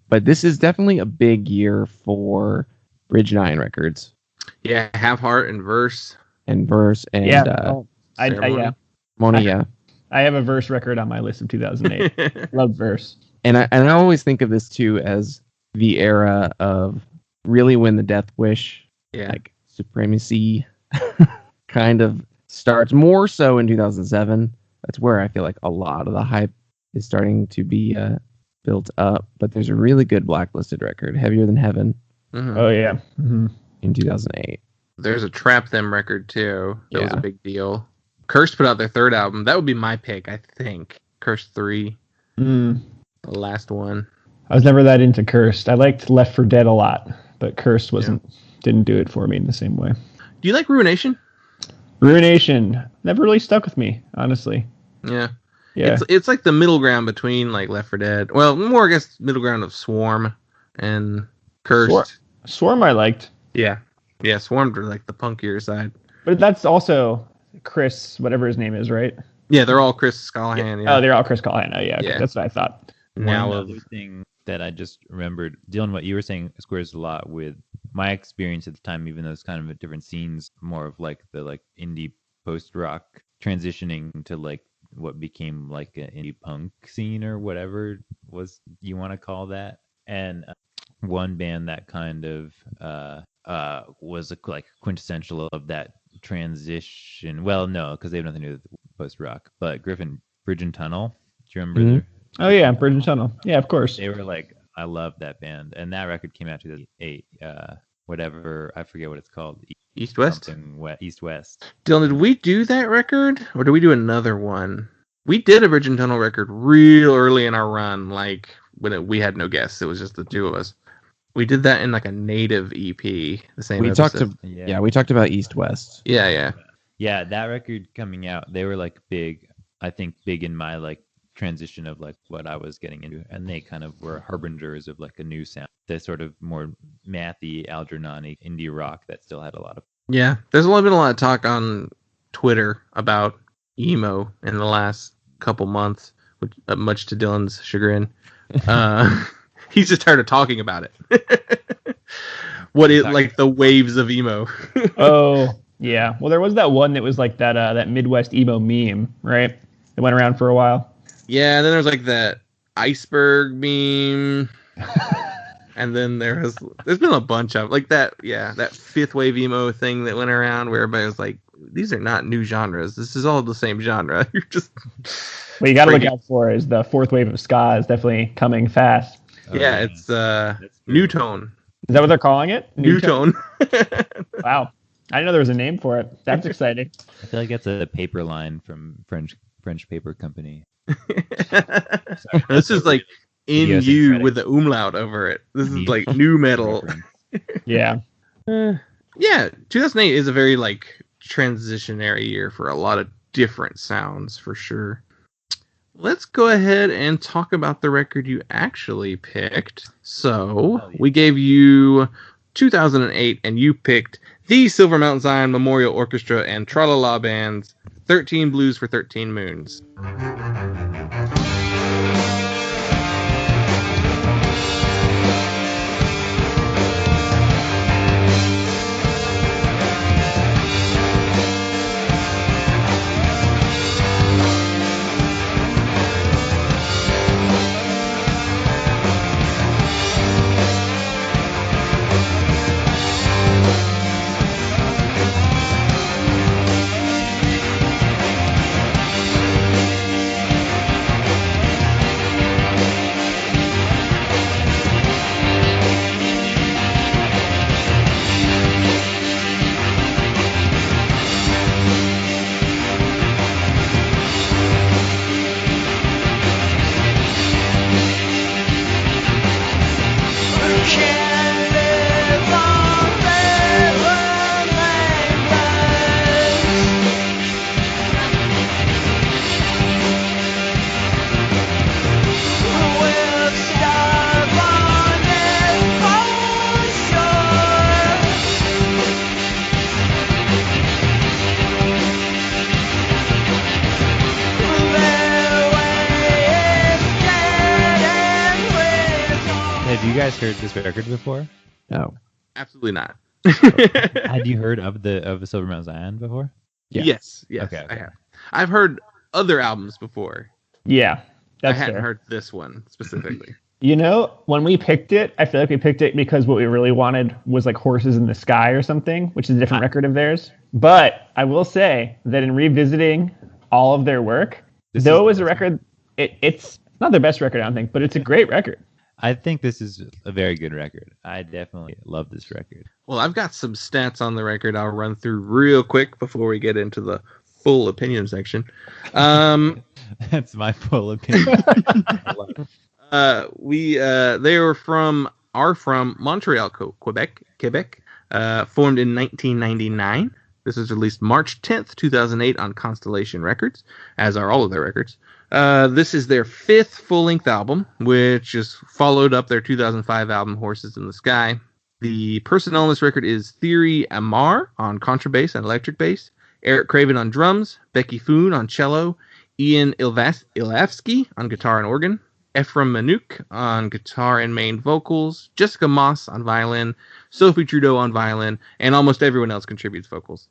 But this is definitely a big year for Bridge 9 records. Yeah, Have Heart and Verse. and verse and yeah. I Ceremony. Moni, yeah. I have a verse record on my list of 2008. Love verse. And I always think of this too as the era of really when the Death Wish Yeah. like supremacy kind of starts, more so in 2007. That's where I feel like a lot of the hype is starting to be built up. But there's a really good Blacklisted record, Heavier Than Heaven, Mhm. Oh yeah. Mhm. in 2008. There's a Trap Them record too. That was a Yeah. big deal. Cursed put out their third album. That would be my pick, I think. Cursed 3, Mm. the last one. I was never that into Cursed. I liked Left 4 Dead a lot, but Cursed didn't do it for me in the same way. Do you like Ruination? Ruination never really stuck with me, honestly. Yeah. Yeah. It's like the middle ground between like Left 4 Dead. Well, more I guess middle ground of Swarm and Cursed. Swarm I liked, Yeah. Yeah, Swarm are like the punkier side. but that's also Chris, whatever his name is, right? Yeah, they're all Chris Callahan. Yeah. Oh, they're all Chris Callahan. Oh, yeah, okay. Yeah. That's what I thought. Now One of other thing that I just remembered, Dylan, what you were saying squares a lot with my experience at the time, even though it's kind of a different scenes, more of like the like indie post rock transitioning to like what became like an indie punk scene or whatever was you want to call that. And one band that kind of was like quintessential of that transition. Well, no, because they have nothing to do with post rock. But Griffin, Bridge and Tunnel. Do you remember Mhm. their? Oh, yeah, Bridge and Tunnel. Yeah, of course. They were like, I love that band, and that record came out in 2008. Whatever, I forget what it's called. East West. East West. Dylan, did we do that record or did we do another one? We did a Bridge and Tunnel record real early in our run, like when we had no guests. It was just the two of us. We did that in like a native EP. The same. We episode. we talked about East West. Yeah. Yeah, that record coming out, they were like big. I think big in my like transition of like what I was getting into, and they kind of were harbingers of like a new sound. The sort of more mathy, Algernon indie rock that still had a lot of. Yeah. There's been a lot of talk on Twitter about emo in the last couple months, which, much to Dylan's chagrin. He's just tired of talking about it. Like the waves of emo. Oh, yeah. Well, there was that one that was like that Midwest emo meme, right? It went around for a while. Yeah, and then there's like that iceberg meme. And then there's been a bunch of like that fifth wave emo thing that went around where everybody was like, these are not new genres. This is all the same genre. You're just What you got to look out for is the fourth wave of ska is definitely coming fast. yeah, it's new tone. Is that what they're calling it? New tone. Wow. I didn't know there was a name for it. That's exciting. I feel like that's a paper line from French paper company. This is like in you Idiosyncratic. with the umlaut over it. This is like new metal. Yeah. Yeah, 2008 is a very like transitionary year for a lot of different sounds for sure. Let's go ahead and talk about the record you actually picked. So we gave you 2008 and you picked the Silver Mountain Zion Memorial Orchestra and Tra-La-La Band's 13 Blues for 13 Moons. Have you guys heard this record before? No. Absolutely not. Had you heard of the Silver Mount Zion before? Yeah. Yes, Okay. I have. I've heard other albums before. Yeah, that's I hadn't fair. heard this one specifically. You know, when we picked it, I feel like we picked it because what we really wanted was like Horses in the Sky or something, which is a different record of theirs. But I will say that in revisiting all of their work, though it was a record, it's not their best record, I don't think, but it's a great record. I think this is a very good record. I definitely love this record. Well, I've got some stats on the record I'll run through real quick before we get into the full opinion section. That's my full opinion. They are from Montreal, Quebec, formed in 1999. This was released March 10th, 2008 on Constellation Records, as are all of their records. This is their fifth full-length album, which is followed up their 2005 album Horses in the Sky. The personnel on this record is Thierry Amar on contrabass and electric bass, Eric Craven on drums, Becky Foon on cello, Ian Ilavsky on guitar and organ, Ephraim Manouk on guitar and main vocals, Jessica Moss on violin, Sophie Trudeau on violin, and almost everyone else contributes vocals,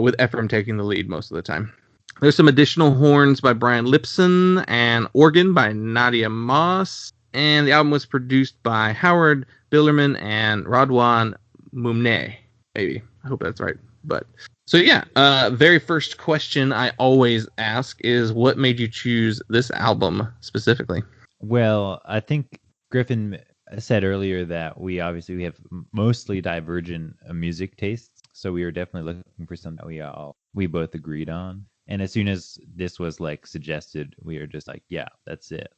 with Ephraim taking the lead most of the time. There's some additional horns by Brian Lipson and organ by Nadia Moss, and the album was produced by Howard Billerman and Radwan Mumne. Maybe. I hope that's right. But so yeah, very first question I always ask is, what made you choose this album specifically? Well, I think Griffin said earlier that we have mostly divergent music tastes, so we were definitely looking for something that we both agreed on. And as soon as this was like suggested, we were just like, yeah, that's it.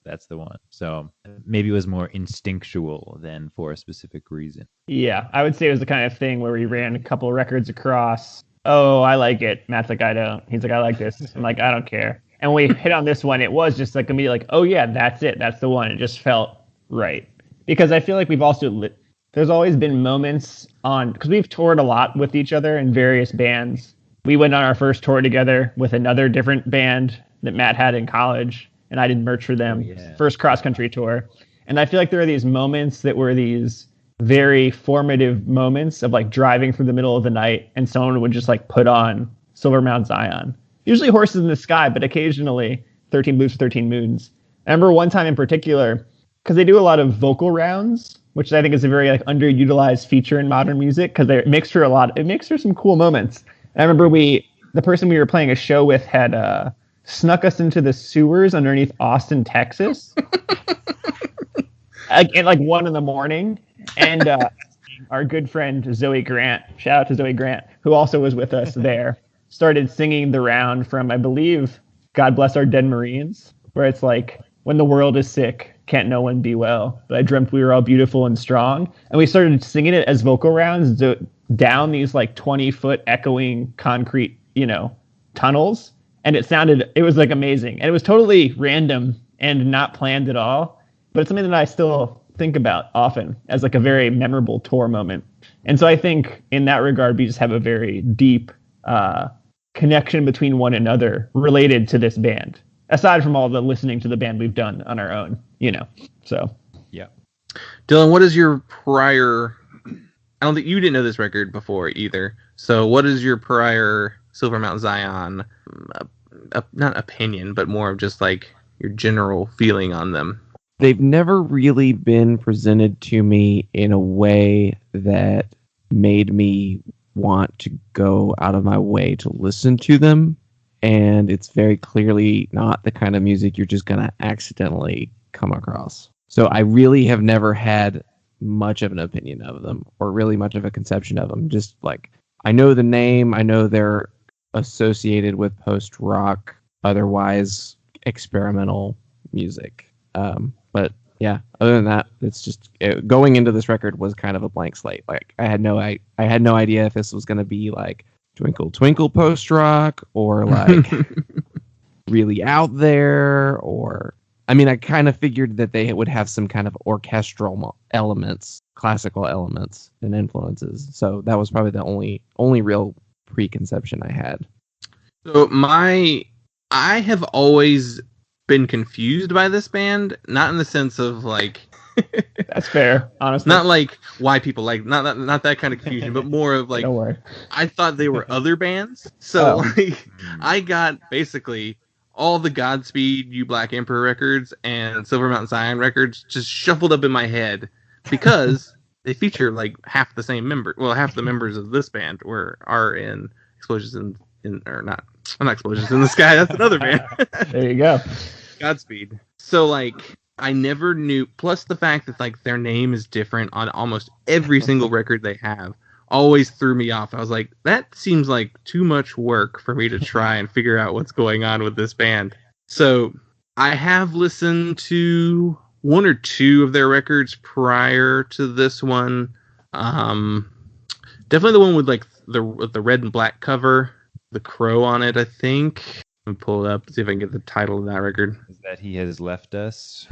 That's the one. So maybe it was more instinctual than for a specific reason. Yeah, I would say it was the kind of thing where we ran a couple of records across. Oh, I like it. Matt's like, I don't. He's like, I like this. I'm like, I don't care. And when we hit on this one, it was just like immediately like, oh yeah, that's it. That's the one. It just felt right. Because I feel like we've also, there's always been moments because we've toured a lot with each other in various bands. We went on our first tour together with another different band that Matt had in college, and I did merch for them. First cross-country tour. And I feel like there are these moments that were these very formative moments of like driving through the middle of the night and someone would just like put on Silver Mount Zion. Usually Horses in the Sky, but occasionally 13 Blues for 13 Moons. I remember one time in particular, because they do a lot of vocal rounds, which I think is a very like underutilized feature in modern music, because it makes for some cool moments. I remember the person we were playing a show with had snuck us into the sewers underneath Austin, Texas, at like 1 a.m. And our good friend Zoe Grant, shout out to Zoe Grant, who also was with us there, started singing the round from, I believe, God Bless Our Dead Marines, where it's like, when the world is sick, can't no one be well, but I dreamt we were all beautiful and strong. And we started singing it as vocal rounds down these like 20-foot echoing concrete, tunnels. And it was like amazing. And it was totally random and not planned at all. But it's something that I still think about often as like a very memorable tour moment. And so I think in that regard, we just have a very deep connection between one another related to this band, aside from all the listening to the band we've done on our own, so. Yeah. Dylan, what is your prior... I don't think you didn't know this record before either. So what is your prior Silver Mount Zion, not opinion, but more of just like your general feeling on them? They've never really been presented to me in a way that made me want to go out of my way to listen to them. And it's very clearly not the kind of music you're just going to accidentally come across. So I really have never had much of an opinion of them or really much of a conception of them. Just like, I know the name, I know they're associated with post-rock, otherwise experimental music. But yeah, other than that, it's just going into this record was kind of a blank slate. Like I had no idea if this was going to be like Twinkle Twinkle post-rock or like really out there, or I mean, I kind of figured that they would have some kind of orchestral elements, classical elements and influences. So that was probably the only real preconception I had. So I have always been confused by this band, not in the sense of like That's fair, honestly. Not like why people like not that kind of confusion, but more of like Don't worry. I thought they were other bands. So Oh. like I got basically all the Godspeed You Black Emperor records and Silver Mountain Zion records just shuffled up in my head because they feature like half the same member. Well, half the members of this band are in Explosions in or not. I'm not Explosions in the Sky. That's another band. There you go. Godspeed. So like I never knew. Plus the fact that like their name is different on almost every single record they have always threw me off. I was like, that seems like too much work for me to try and figure out what's going on with this band. So I have listened to one or two of their records prior to this one. Definitely the one with like the red and black cover, the crow on it, I think. Let me pull it up, see if I can get the title of that record. Is that He Has Left Us?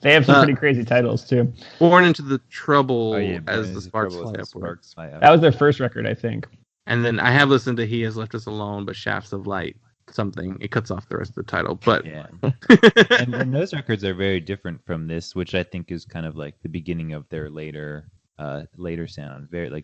They have some pretty crazy titles too. Born into the Trouble Born as Into the the Sparks Trouble Fly as the Upward. Sparks Fly Up. That was their first record, I think. And then I have listened to He Has Left Us Alone, but Shafts of Light, something. It cuts off the rest of the title. But Yeah. and those records are very different from this, which I think is kind of like the beginning of their later sound. Very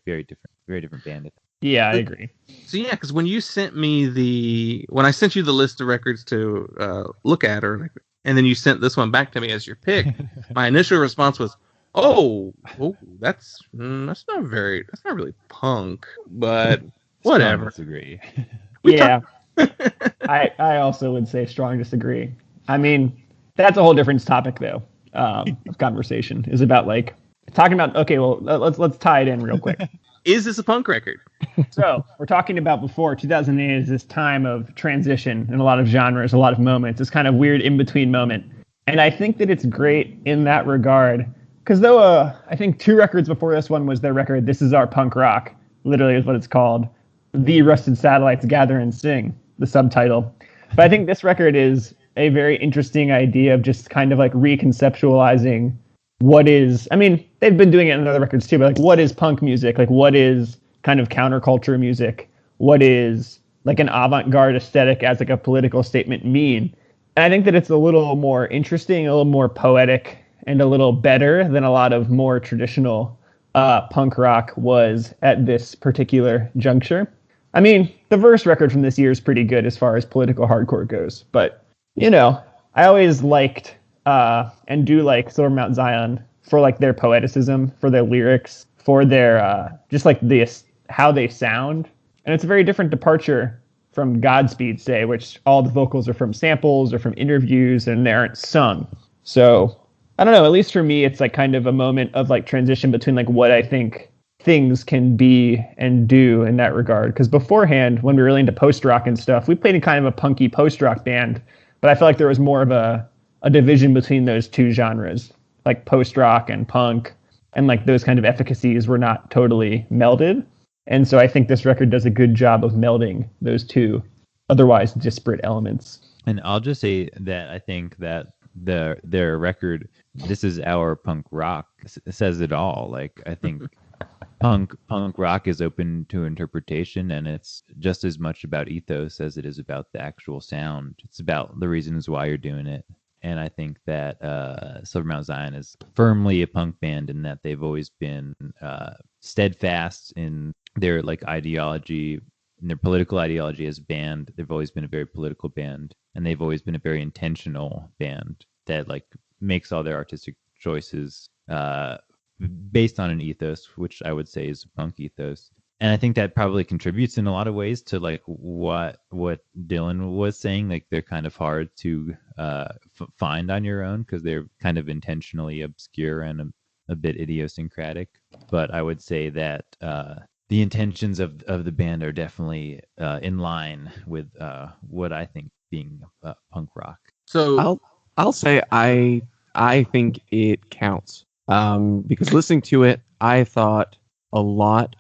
different band. Yeah, I agree. so yeah, because when you sent me when I sent you the list of records to look at, and then you sent this one back to me as your pick, my initial response was, "Oh, that's not really punk, but whatever." Disagree. Yeah. I also would say strong disagree. I mean, that's a whole different topic though. Of conversation is about like talking about. Okay, well let's tie it in real quick. Is this a punk record? So we're talking about before 2008 is this time of transition in a lot of genres, a lot of moments. This kind of weird in between moment, and I think that it's great in that regard. Because though I think 2 records before this one was their record, This Is Our Punk Rock, literally is what it's called. The Rusted Satellites Gather and Sing, the subtitle. But I think this record is a very interesting idea of just kind of like reconceptualizing what is, I mean, they've been doing it in other records too, but like what is punk music? Like what is kind of counterculture music? What is like an avant-garde aesthetic as like a political statement mean? And I think that it's a little more interesting, a little more poetic, and a little better than a lot of more traditional punk rock was at this particular juncture. I mean, the Verse record from this year is pretty good as far as political hardcore goes, but, you know, I always liked and do like Silver Mount Zion for like their poeticism, for their lyrics, for their just like how they sound. And it's a very different departure from Godspeed, say, which all the vocals are from samples or from interviews and they aren't sung. So I don't know, at least for me, it's like kind of a moment of like transition between like what I think things can be and do in that regard. Because beforehand, when we were really into post-rock and stuff, we played in kind of a punky post-rock band, but I felt like there was more of a division between those two genres, like post-rock and punk, and like those kind of efficacies were not totally melded. And so I think this record does a good job of melding those two otherwise disparate elements. And I'll just say that I think that their record, This Is Our Punk Rock, says it all. Like, I think punk rock is open to interpretation, and it's just as much about ethos as it is about the actual sound. It's about the reasons why you're doing it. And I think that Silver Mount Zion is firmly a punk band in that they've always been steadfast in their like ideology, in their political ideology as a band. They've always been a very political band, and they've always been a very intentional band that like makes all their artistic choices based on an ethos, which I would say is a punk ethos. And I think that probably contributes in a lot of ways to like what Dylan was saying. Like they're kind of hard to find on your own because they're kind of intentionally obscure and a bit idiosyncratic. But I would say that the intentions of the band are definitely in line with what I think being punk rock. So I'll say I think it counts because listening to it, I thought a lot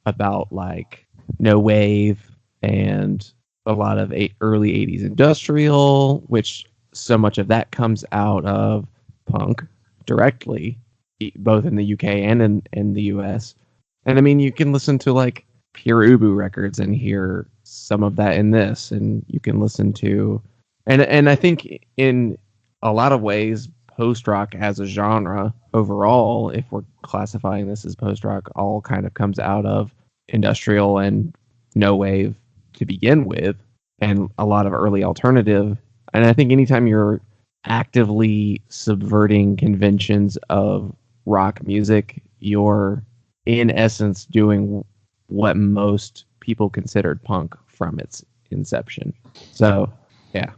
about like no wave and a lot of early 80s industrial, which so much of that comes out of punk directly, both in the UK and in the US. And I mean, you can listen to like Pure Ubu records and hear some of that in this, and you can listen to, and I think in a lot of ways, post-rock as a genre overall, if we're classifying this as post-rock, all kind of comes out of industrial and no wave to begin with, and a lot of early alternative. And I think anytime you're actively subverting conventions of rock music, you're in essence doing what most people considered punk from its inception. So, yeah.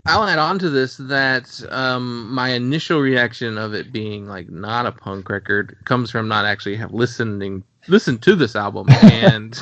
I'll add on to this that my initial reaction of it being like not a punk record comes from not actually listened to this album and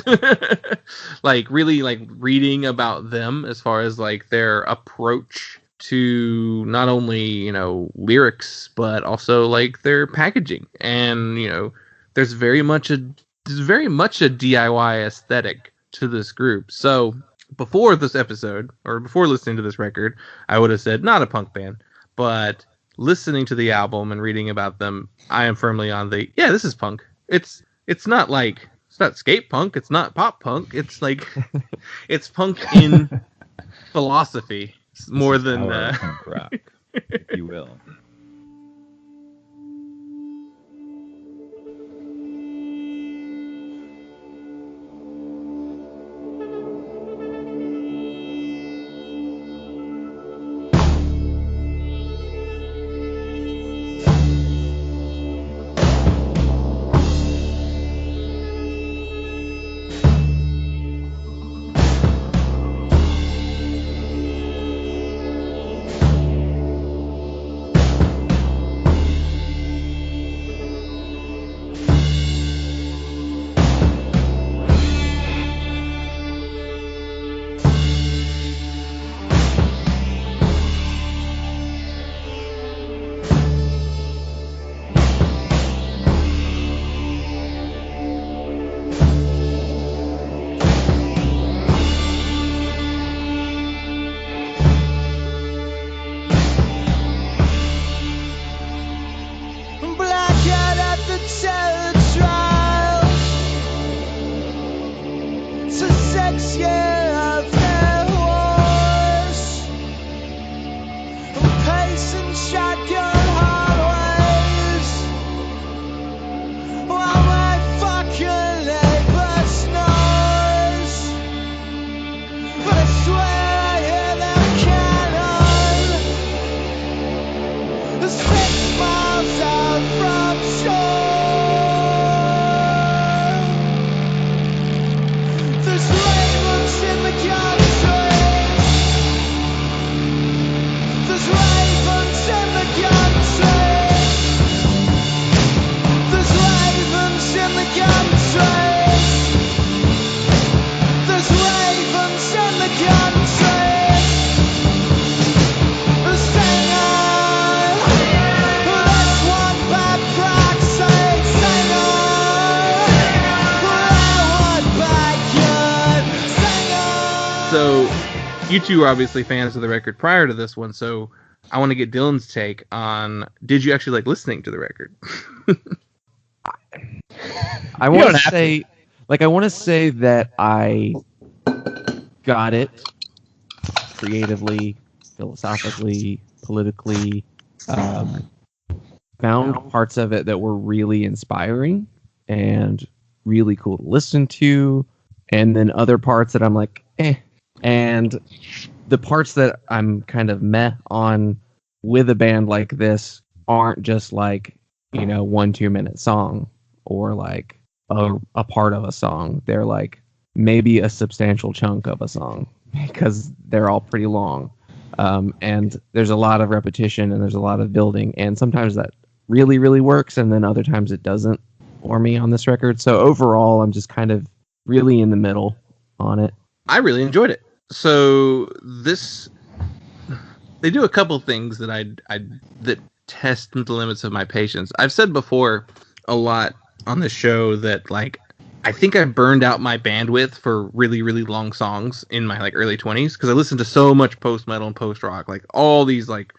like really like reading about them as far as like their approach to not only, you know, lyrics but also like their packaging. And, you know, there's very much a DIY aesthetic to this group. So before this episode, or before listening to this record, I would have said not a punk band. But listening to the album and reading about them, I am firmly on the, yeah, this is punk. It's not like, it's not skate punk, it's not pop punk. It's like, it's punk in philosophy more than punk rock, if you will. So, you two are obviously fans of the record prior to this one, so I want to get Dylan's take on, did you actually like listening to the record? I want to say that I got it creatively, philosophically, politically, found parts of it that were really inspiring and really cool to listen to, and then other parts that I'm like, eh. And the parts that I'm kind of meh on with a band like this aren't just like, you know, 1-2 minute song or like a part of a song. They're like maybe a substantial chunk of a song because they're all pretty long. And there's a lot of repetition and there's a lot of building. And sometimes that really, really works. And then other times it doesn't for me on this record. So overall, I'm just kind of really in the middle on it. I really enjoyed it. So they do a couple things that that test the limits of my patience. I've said before a lot on the show that like I think I burned out my bandwidth for really, really long songs in my like early 20s because I listened to so much post metal and post rock, like all these like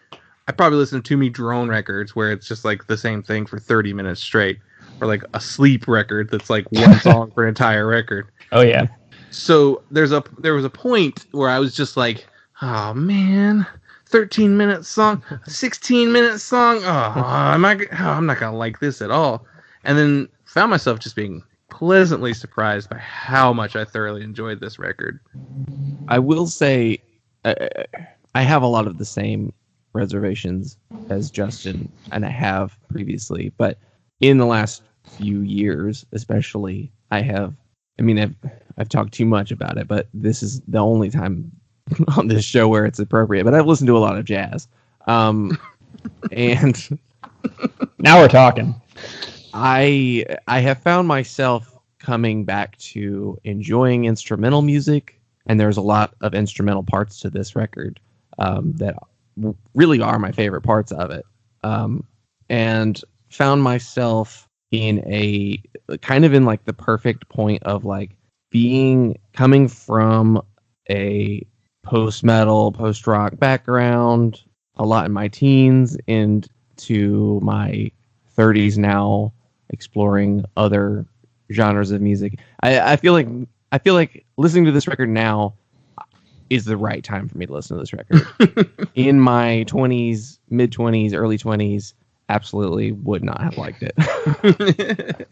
I probably listened to me drone records where it's just like the same thing for 30 minutes straight, or like a sleep record that's like one song for an entire record. Oh yeah. So there was a point where I was just like, oh man, 13-minute song, 16-minute song. I'm not gonna like this at all. And then found myself just being pleasantly surprised by how much I thoroughly enjoyed this record. I will say, I have a lot of the same reservations as Justin, and I have previously, but in the last few years, especially, I've talked too much about it, but this is the only time on this show where it's appropriate. But I've listened to a lot of jazz, and Now we're talking. I have found myself coming back to enjoying instrumental music, and there's a lot of instrumental parts to this record that really are my favorite parts of it, and found myself in a kind of in like the perfect point of like coming from a post-metal, post-rock background a lot in my teens into my 30s now, exploring other genres of music. I feel like listening to this record now is the right time for me to listen to this record. In my 20s, mid 20s, early 20s, absolutely would not have liked it.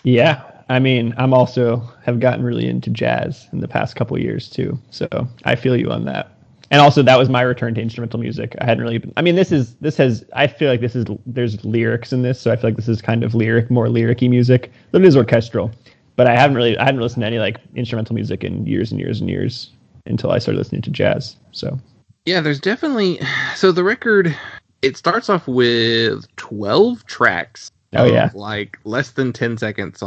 Yeah, I mean, I'm also have gotten really into jazz in the past couple of years too, so I feel you on that. And also, that was my return to instrumental music. I hadn't really been. I mean, I feel like there's lyrics in this, so I feel like this is kind of more lyric-y music. But it is orchestral. But I hadn't listened to any like instrumental music in years and years and years until I started listening to jazz. So yeah, there's definitely. So the record, it starts off with 12 tracks. Oh yeah, like less than 10 seconds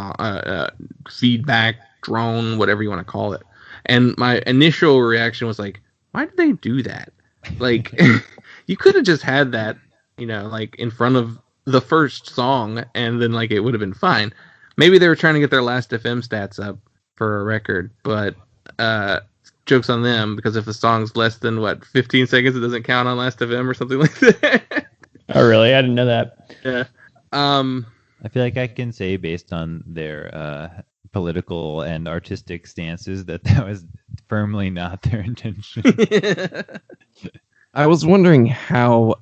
feedback, drone, whatever you want to call it. And my initial reaction was like, why did they do that? Like, you could have just had that, like in front of the first song, and then like it would have been fine. Maybe they were trying to get their Last FM stats up for a record, but joke's on them, because if the song's less than 15 seconds, it doesn't count on Last FM or something like that. Oh really? I didn't know that. Yeah. I feel like I can say, based on their political and artistic stances, that was firmly not their intention. I was wondering how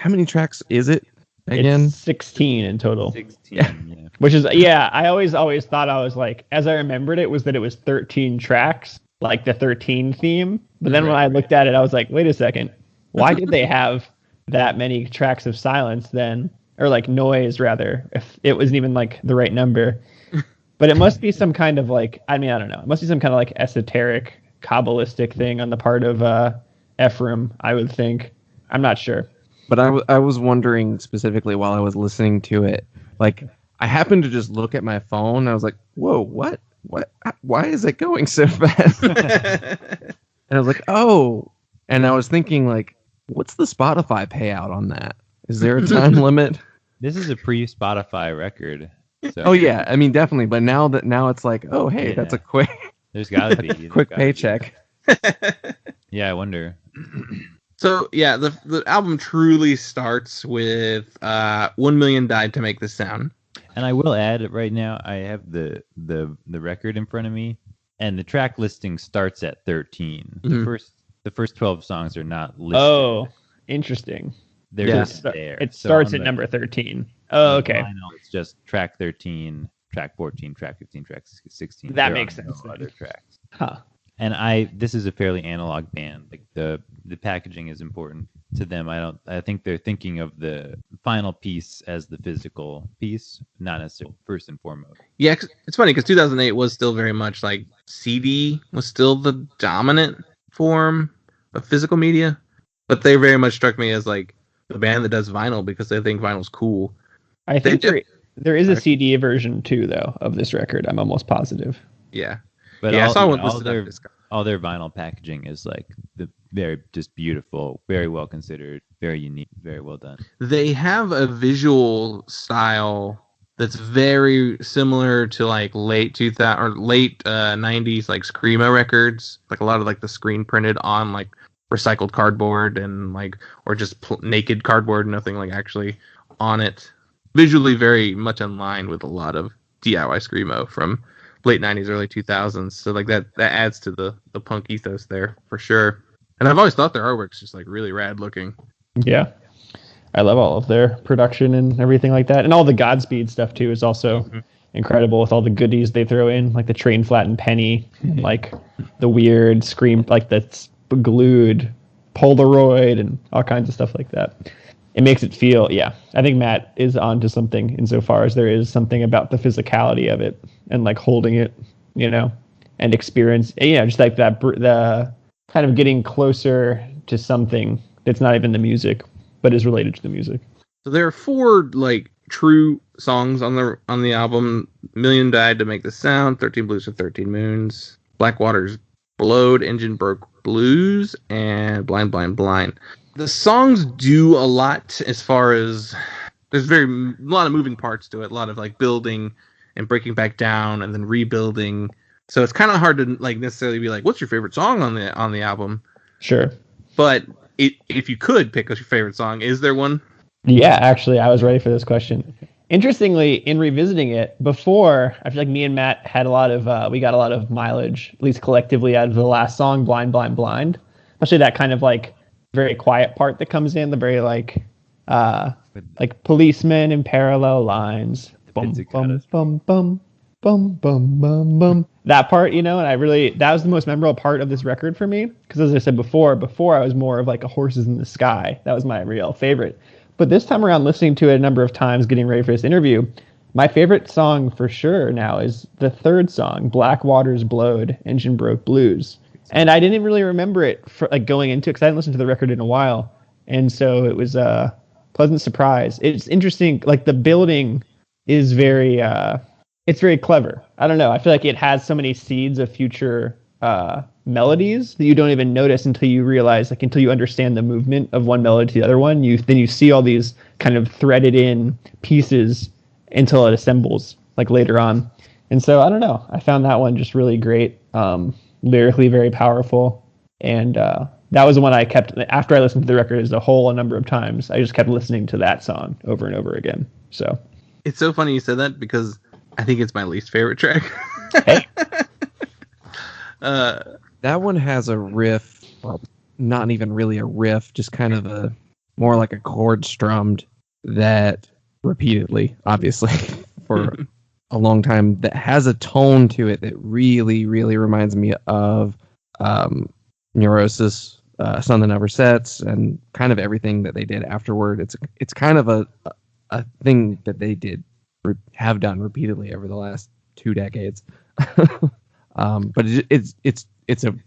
many tracks is it again? It's 16 in total. 16. Yeah. Which is, yeah, I always thought, I was like, as I remembered it, was that it was 13 tracks, like the 13 theme. But then when I looked at it, I was like, wait a second, why did they have that many tracks of silence then? Or like noise, rather, if it wasn't even like the right number. But it must be some kind of like, I don't know. It must be some kind of like esoteric, Kabbalistic thing on the part of Ephraim, I would think. I'm not sure. But I was wondering specifically while I was listening to it, like, I happened to just look at my phone, and I was like, whoa, what? Why is it going so fast? And I was like, oh. And I was thinking, like, what's the Spotify payout on that? Is there a time limit? This is a pre-Spotify record. So. Oh yeah, I mean definitely. But now it's like, oh hey, that's a quick. There's gotta be quick paycheck. Yeah, I wonder. So yeah, the album truly starts with 1 million died to make this sound. And I will add, right now I have the record in front of me, and the track listing starts at 13. Mm-hmm. The first 12 songs are not listed. Oh, interesting. They're just there. It starts at number 13. Oh, okay. It's just track 13, track 14, track 15, track 16. That makes sense. No other tracks. Huh. And this is a fairly analog band. Like the packaging is important to them. I think they're thinking of the final piece as the physical piece, not necessarily first and foremost. Yeah, it's funny because 2008 was still very much like CD was still the dominant form of physical media, but they very much struck me as like the band that does vinyl because they think vinyl's cool. I think there is a CD version too, though, of this record. I'm almost positive. Yeah. But yeah, all, I saw one all their vinyl packaging is like the very just beautiful, very well considered, very unique, very well done. They have a visual style that's very similar to like late 2000 or late 90s like screamo records, like a lot of like the screen printed on like recycled cardboard and like or just naked cardboard, nothing like actually on it. Visually very much in line with a lot of DIY screamo from late 90s, early 2000s. So like that adds to the punk ethos there for sure. And I've always thought their artwork's just like really rad looking. Yeah. I love all of their production and everything like that. And all the Godspeed stuff too is also incredible with all the goodies they throw in, like the train flattened penny, like the weird scream, like that's glued Polaroid and all kinds of stuff like that. It makes it feel, I think Matt is onto something insofar as there is something about the physicality of it and like holding it, and experience, just like that, the kind of getting closer to something that's not even the music, but is related to the music. So there are 4 like true songs on the album. Million Died to Make the Sound, 13 Blues for 13 Moons, Blackwater's Blowed, Engine Broke Blues, and Blind Blind Blind. The songs do a lot as far as there's a lot of moving parts to it, a lot of like building and breaking back down and then rebuilding. So it's kind of hard to like necessarily be like, what's your favorite song on the album? Sure. But if you could pick your favorite song, is there one? Yeah, actually, I was ready for this question. Interestingly, in revisiting it before, I feel like me and Matt had we got a lot of mileage, at least collectively, out of the last song, Blind, Blind, Blind. Especially that kind of like very quiet part that comes in, the very like policemen in parallel lines. Bum, bum, bum, bum, bum, bum, bum, bum. That part, and that was the most memorable part of this record for me. Because as I said before I was more of like a Horses in the Sky. That was my real favorite. But this time around, listening to it a number of times, getting ready for this interview, my favorite song for sure now is the third song, Blackwater's Blowed, Engine Broke Blues. And I didn't really remember it for like going into it because I hadn't listened to the record in a while. And so it was a pleasant surprise. It's interesting. Like the building is it's very clever. I don't know. I feel like it has so many seeds of future melodies that you don't even notice until you realize, like until you understand the movement of one melody to the other one. Then you see all these kind of threaded in pieces until it assembles like later on. And so I don't know. I found that one just really great. Lyrically very powerful. And that was the one I kept, after I listened to the record as a whole a number of times, I just kept listening to that song over and over again. So it's so funny you said that because I think it's my least favorite track. Hey. That one has a riff, well, not even really a riff, just kind of more like a chord strummed that repeatedly, obviously, for a long time, that has a tone to it that really, really reminds me of Neurosis, Sun That Never Sets, and kind of everything that they did afterward. It's kind of a thing that they have done repeatedly over the last 2 decades. But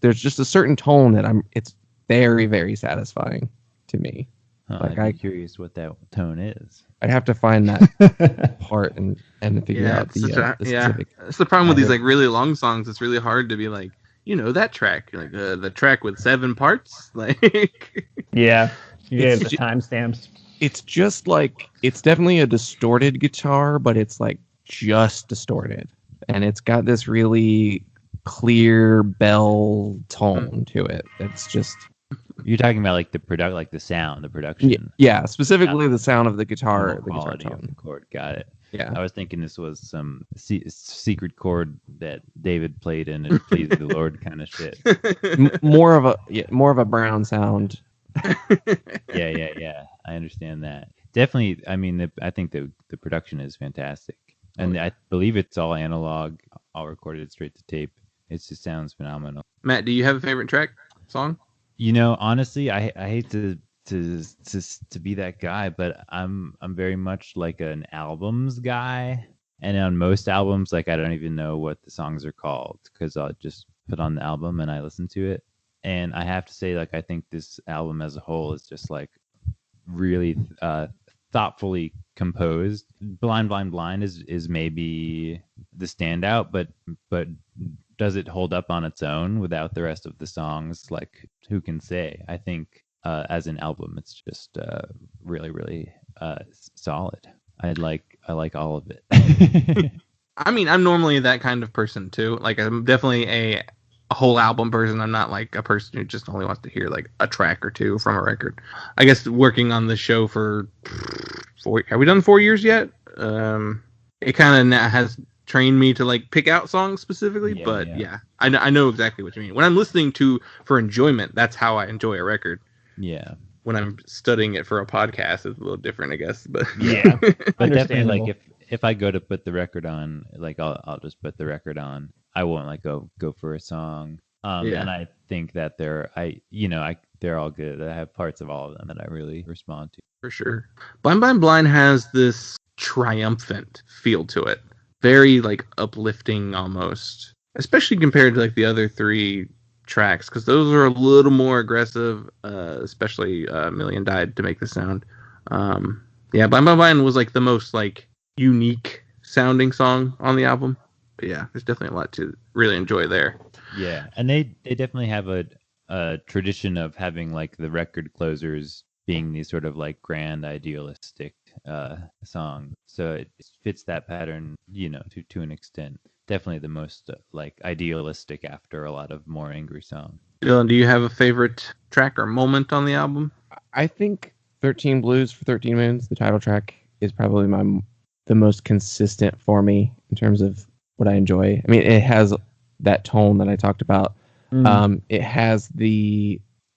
there's just a certain tone that it's very, very satisfying to me. I'm curious what that tone is. I'd have to find that part and figure out the specific. It's the problem with these like really long songs. It's really hard to be like, that track, like the track with 7 parts, like. Yeah, you get the timestamps. It's just like, it's definitely a distorted guitar, but it's like just distorted, and it's got this really clear bell tone to it. It's just. You're talking about like the sound, the production. Yeah, specifically the sound of the guitar, the guitar quality tone. of the chord. Got it. Yeah, I was thinking this was some secret chord that David played and it pleased the Lord kind of shit. more of a Brown sound. Yeah. I understand that. Definitely. I mean, I think the production is fantastic, and I believe it's all analog, all recorded straight to tape. It just sounds phenomenal. Matt, do you have a favorite track song? Honestly, I hate to be that guy, but I'm very much like an albums guy. And on most albums, like I don't even know what the songs are called because I'll just put on the album and I listen to it. And I have to say, like, I think this album as a whole is just like really thoughtfully composed. Blind, Blind, Blind is maybe the standout, but does it hold up on its own without the rest of the songs? Like, who can say? I think as an album, it's just really, really solid. I like all of it. I mean, I'm normally that kind of person too. Like, I'm definitely a whole album person. I'm not like a person who just only wants to hear like a track or two from a record. I guess working on the show for 4, have we done 4 years yet? It kind of has train me to like pick out songs specifically, Yeah, but yeah. I know exactly what you mean. When I'm listening to for enjoyment, that's how I enjoy a record. Yeah. When I'm studying it for a podcast, it's a little different, I guess. But Yeah. But definitely, Understandable. like if I go to put the record on, like I'll just put the record on. I won't like go for a song. Yeah. And I think that they're all good. I have parts of all of them that I really respond to. for sure. Blind Blind has this triumphant feel to it. Very like uplifting almost. Especially compared to like the other 3 tracks, because those are a little more aggressive, especially Million Died to Make the Sound. Yeah, Blind Blind was like the most like unique sounding song on the album. But yeah, there's definitely a lot to really enjoy there. Yeah, and they definitely have a tradition of having like the record closers being these sort of like grand idealistic songs. So it fits that pattern, to an extent. Definitely the most like idealistic after a lot of more angry songs. Dylan, do you have a favorite track or moment on the album? I think 13 Blues for 13 Moons, the title track, is probably the most consistent for me in terms of what I enjoy. I mean, it has that tone that I talked about. It has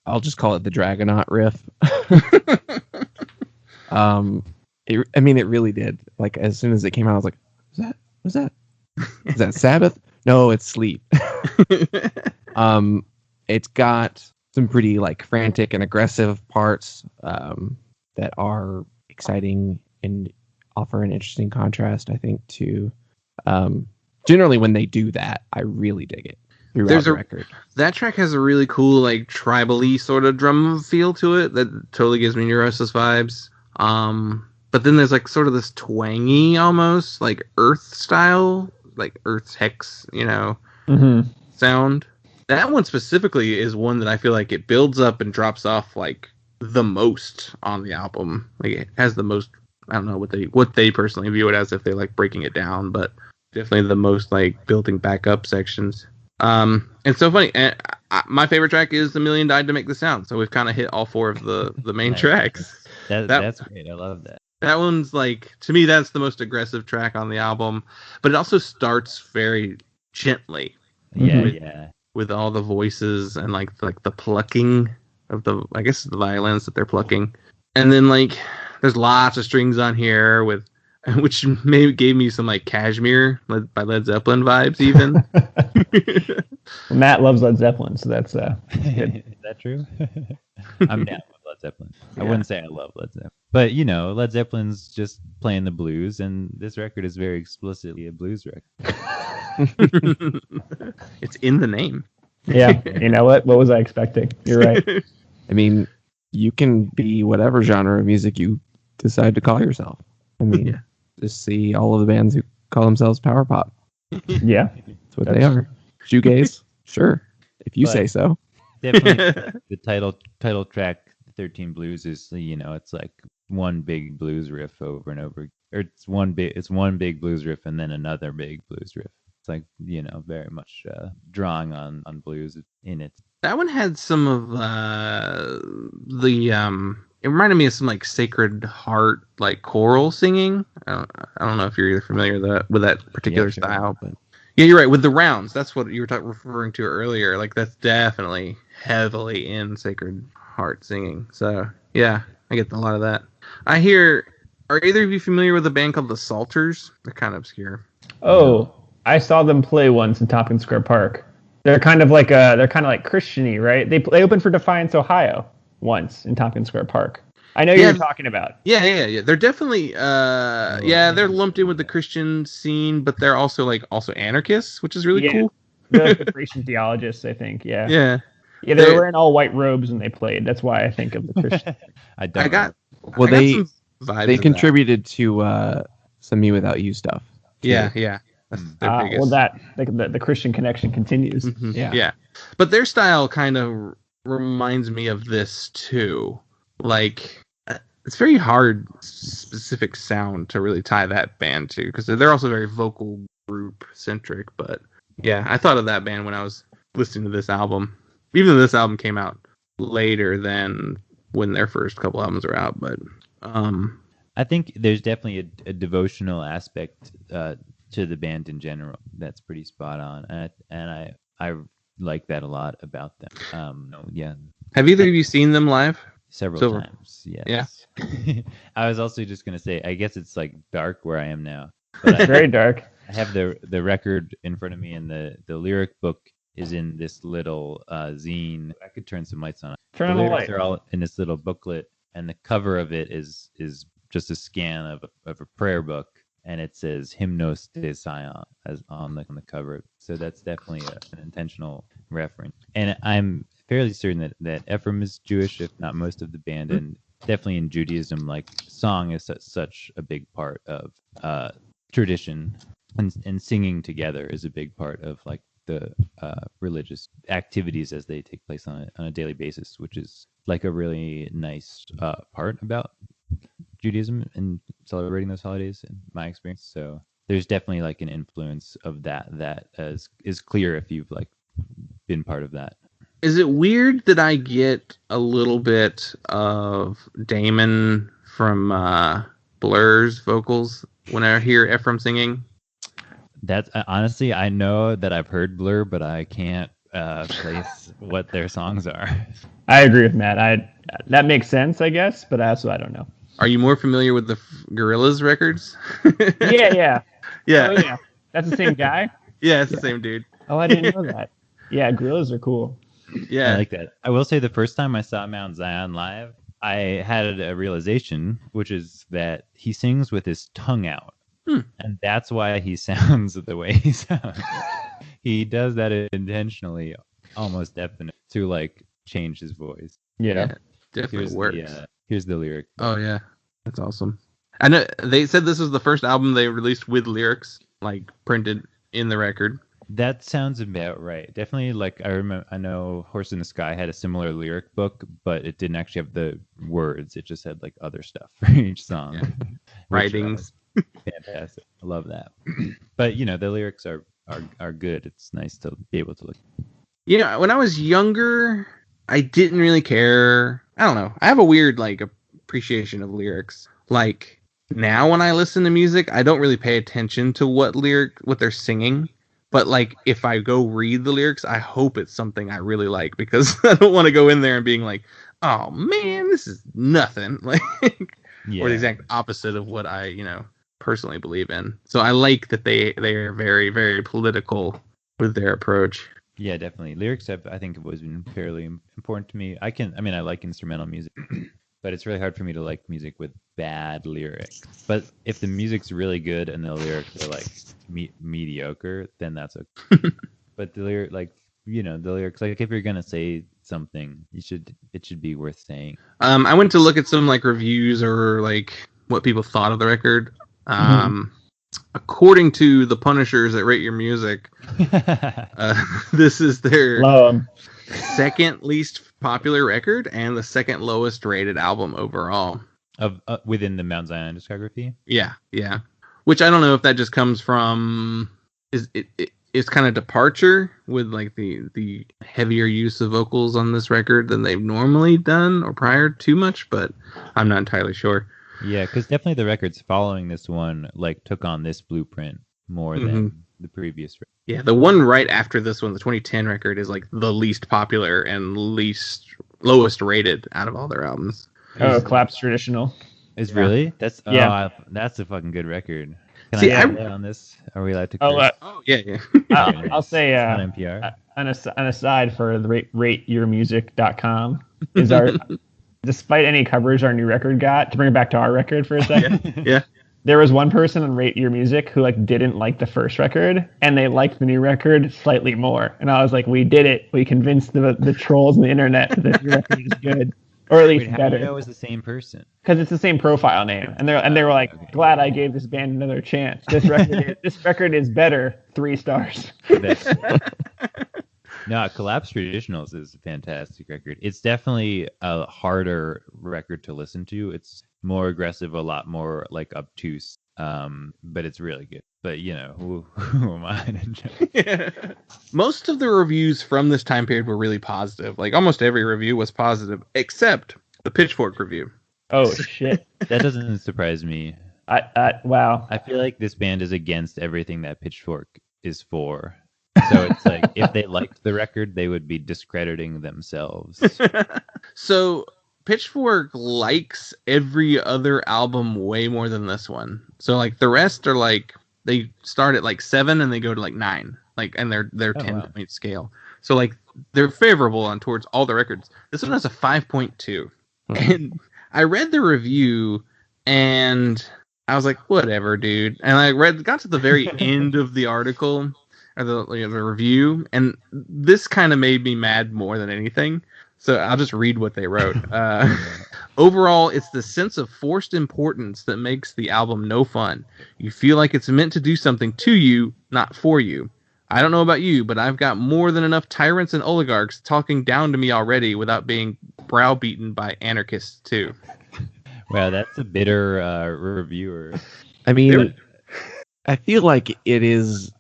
I'll just call it the Dragonaut riff. It really did. Like as soon as it came out, I was like, "Was that? Is that Sabbath? No, it's Sleep." It's got some pretty like frantic and aggressive parts that are exciting and offer an interesting contrast, I think, to generally when they do that, I really dig it throughout the record. That track has a really cool like tribal-y sort of drum feel to it that totally gives me Neurosis vibes. But then there's like sort of this twangy almost like Earth style, like Earth's hex, sound. That one specifically is one that I feel like it builds up and drops off like the most on the album. Like it has the most, I don't know what they personally view it as if they like breaking it down, but definitely the most like building back up sections. It's so funny. And my favorite track is The Million Died to Make the Sound. So we've kind of hit all 4 of the main tracks. That's great. I love that. That one's like, to me, that's the most aggressive track on the album, but it also starts very gently. Yeah. With all the voices and like the plucking of the violins that they're plucking. And then like, there's lots of strings on here which maybe gave me some like Kashmir by Led Zeppelin vibes even. Well, Matt loves Led Zeppelin, so that's good. Is that true? I'm down with Led Zeppelin. I wouldn't say I love Led Zeppelin, but Led Zeppelin's just playing the blues, and this record is very explicitly a blues record. It's in the name. Yeah, you know what? What was I expecting? You're right. I mean, you can be whatever genre of music you decide to call yourself. I mean, just see all of the bands who call themselves power pop. Yeah, That's what they are. Shoegaze, sure, if you But- say so. Definitely, the title track, 13 Blues, is it's like one big blues riff over and over, or it's one big blues riff and then another big blues riff. It's like very much drawing on blues in it. That one had some of it reminded me of some like Sacred Heart like choral singing. I don't know if you're familiar with that particular sure. style, but yeah, you're right. With the rounds, that's what you were referring to earlier. Like that's definitely heavily in Sacred Heart singing. So yeah, I get a lot of that. Are either of you familiar with a band called the Salters? They're kind of obscure. Oh, I saw them play once in Tompkins Square Park. They're kind of like Christian-y, right? They opened for Defiance, Ohio once in Tompkins Square Park. I know you're talking about. Yeah. They're definitely they're lumped in with the Christian scene, but they're also anarchists, which is really cool. They're like the Christian theologists, I think. Yeah. Yeah. Yeah, they were wearing all white robes when they played. That's why I think of the Christian. They contributed to some Me Without You stuff. Yeah. That's their biggest. Well, the Christian connection continues. Mm-hmm. Yeah. But their style kind of reminds me of this too. Like, it's very hard specific sound to really tie that band to, because they're also very vocal group centric. But yeah, I thought of that band when I was listening to this album, even though this album came out later than when their first couple albums were out. But I think there's definitely a devotional aspect to the band in general. That's pretty spot on, and I like that a lot about them. Yeah, Have either of you seen them live? several Silver. times. Yes. Yeah. I was also just gonna say, I guess it's like dark where I am now. But It's very dark. I have the record in front of me, and the lyric book is in this little zine. I could turn some lights on. Turn The on the lyrics light. are all in this little booklet, and the cover of it is just a scan of a prayer book, and it says "Hymnos de Sion" as on the cover. So that's definitely an intentional reference. And I'm fairly certain that Ephraim is Jewish, if not most of the band, and definitely in Judaism, like song is such a big part of tradition, and singing together is a big part of like the religious activities as they take place on a daily basis, which is like a really nice part about Judaism and celebrating those holidays in my experience. So there's definitely like an influence of that is clear if you've like been part of that. Is it weird that I get a little bit of Damon from Blur's vocals when I hear Ephraim singing? That's honestly, I know that I've heard Blur, but I can't place what their songs are. I agree with Matt. That makes sense, I guess, but also I don't know. Are you more familiar with the Gorillaz records? Yeah. Yeah. Oh, yeah. That's the same guy? Yeah, it's the same dude. Oh, I didn't know that. Yeah, gorillas are cool. Yeah. I like that. I will say the first time I saw Mount Zion live, I had a realization, which is that he sings with his tongue out. And that's why he sounds the way he sounds. He does that intentionally, almost definitely, to like change his voice. Yeah. Definitely works. Here's the lyric. Oh, yeah. That's awesome. I know they said this was the first album they released with lyrics, like printed in the record. That sounds about right. Definitely, like I know Horse in the Sky had a similar lyric book, but it didn't actually have the words. It just had like other stuff for each song. Yeah. Writings. Fantastic. I love that. But the lyrics are good. It's nice to be able to look. Yeah, when I was younger, I didn't really care. I don't know. I have a weird like appreciation of lyrics. Like now when I listen to music, I don't really pay attention to what they're singing. But like if I go read the lyrics, I hope it's something I really like, because I don't want to go in there and being like, "Oh man, this is nothing." Like or the exact opposite of what I, personally believe in. So I like that they are very, very political with their approach. Yeah, definitely. Lyrics I think have always been fairly important to me. I like instrumental music, but it's really hard for me to like music with bad lyrics. But if the music's really good and the lyrics are like mediocre, then that's okay. But the lyrics, like if you're gonna say something, it should be worth saying. I went to look at some like reviews or like what people thought of the record. According to the Punishers at Rate Your Music, this is their second least popular record and the second lowest rated album overall. Of within the Mount Zion discography? Yeah. Which I don't know if that just comes from it's kind of departure with like the heavier use of vocals on this record than they've normally done or prior too much, but I'm not entirely sure. Yeah, because definitely the records following this one like took on this blueprint more than the previous record. Yeah, the one right after this one, the 2010 record, is like the least popular and lowest rated out of all their albums. Oh, Collapse Traditional. Is really? That's that's a fucking good record. Can I play on this? Are we allowed to? Yeah. I'll say on NPR. An aside for the rateyourmusic.com is our. Despite any coverage our new record got, to bring it back to our record for a second. Yeah. There was one person on Rate Your Music who didn't like the first record, and they liked the new record slightly more. And I was like, we did it. We convinced the trolls on the internet that this new record is good, or at least better. How do you know it was the same person? Because it's the same profile name, and they were like, okay. Glad I gave this band another chance. This record is better. 3 stars. No, Collapse Traditionals is a fantastic record. It's definitely a harder record to listen to. It's more aggressive, a lot more like obtuse, but it's really good. But who am I to judge? Yeah. Most of the reviews from this time period were really positive. Like almost every review was positive, except the Pitchfork review. Oh shit! That doesn't surprise me. Wow. I feel like this band is against everything that Pitchfork is for. So it's like if they liked the record, they would be discrediting themselves. So Pitchfork likes every other album way more than this one. So like the rest are like they start at like 7 and they go to like 9, like, and they're 10-point scale. So like they're favorable on towards all the records. This one has a 5.2, and I read the review and I was like, whatever, dude. And I got to the very end of the article or the review, and this kind of made me mad more than anything. So I'll just read what they wrote. Overall, it's the sense of forced importance that makes the album no fun. You feel like it's meant to do something to you, not for you. I don't know about you, but I've got more than enough tyrants and oligarchs talking down to me already without being browbeaten by anarchists too. Wow, that's a bitter reviewer. I mean, I feel like it is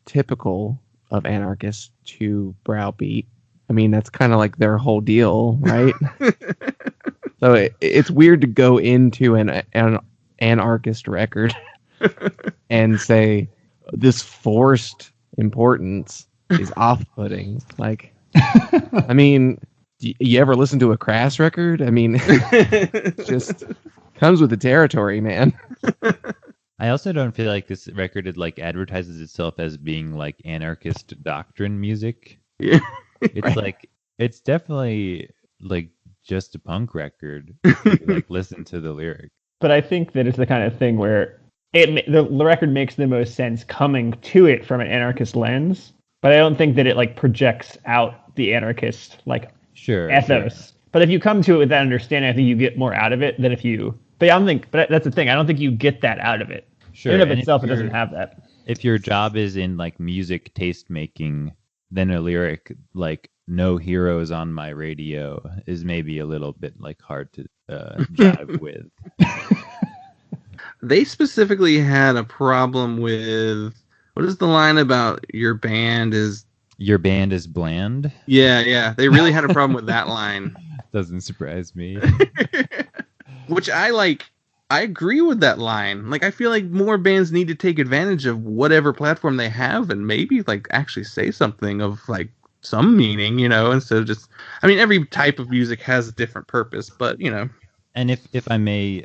typical of anarchists to browbeat. I mean, that's kind of like their whole deal, right? So it's weird to go into an anarchist record and say this forced importance is off-putting. Like, I mean, you ever listen to a Crass record? I mean, it just comes with the territory, man. I also don't feel like this record advertises itself as being like anarchist doctrine music. Yeah. It's Right. like it's definitely like just a punk record. If you, like listen to the lyrics. But I think that it's the kind of thing where the record makes the most sense coming to it from an anarchist lens. But I don't think that it like projects out the anarchist like Sure. ethos. But if you come to it with that understanding, I think you get more out of it than if you. But I don't think. But that's the thing. I don't think you get that out of it. Sure. In and of And itself, if it doesn't you're- have that. If your job is in like music taste making, then a lyric like "No heroes on my radio" is maybe a little bit like hard to jive with. They specifically had a problem with, what is the line about your band is... Your band is bland. Yeah. They really had a problem with that line. Doesn't surprise me. Which I agree with that line. Like, I feel like more bands need to take advantage of whatever platform they have and maybe like actually say something of like some meaning, instead of just, I mean, every type of music has a different purpose, but And if I may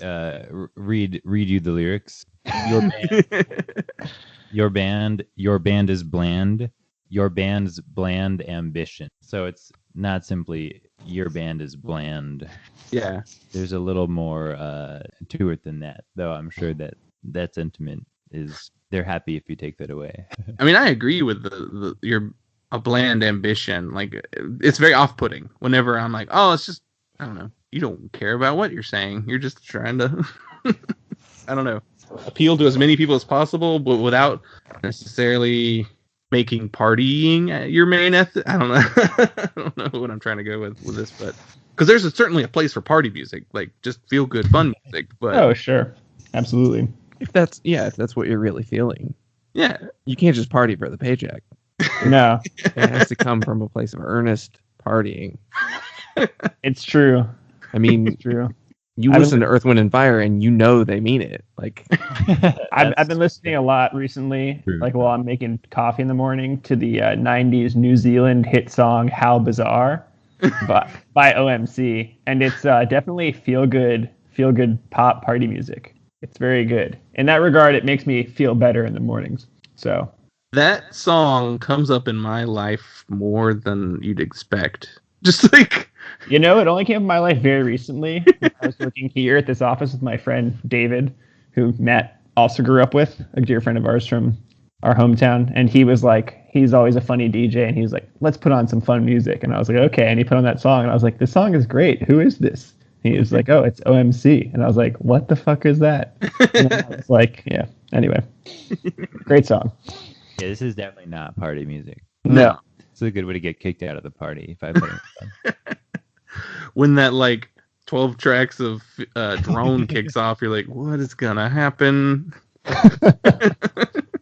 read you the lyrics, your band is bland. Your band's bland ambition. So it's not simply your band is bland. yeah. There's a little more to it than that, though. I'm sure that sentiment is they're happy if you take that away. I mean, I agree with a bland ambition. Like, it's very off-putting whenever I'm like, oh, it's just, I don't know. You don't care about what you're saying. You're just trying to, I don't know, appeal to as many people as possible, but without necessarily making partying your main ethic. I don't know. I don't know what I'm trying to go with this, but because there's certainly a place for party music, like just feel good, fun music. But Oh, sure, absolutely. If that's what you're really feeling, yeah, you can't just party for the paycheck. No, It has to come from a place of earnest partying. it's true. I mean, It's true. you I listen to Earth, Wind, and Fire, and you know they mean it. Like, I've been listening a lot recently, True. like while I'm making coffee in the morning, to the 90s New Zealand hit song "How Bizarre" by OMC, and it's definitely feel good pop party music. It's very good. In that regard, it makes me feel better in the mornings. So that song comes up in my life more than you'd expect. Just like, it only came in my life very recently. I was working here at this office with my friend David, who Matt also grew up with, a dear friend of ours from our hometown. And he was like, he's always a funny DJ. And he was like, let's put on some fun music. And I was like, okay. And he put on that song. And I was like, this song is great. Who is this? And he was like, oh, it's OMC. And I was like, what the fuck is that? And I was like, yeah. Anyway, great song. Yeah, this is definitely not party music. No. It's a good way to get kicked out of the party if I put it on. when that like 12 tracks of drone kicks off, you're like, what is gonna happen?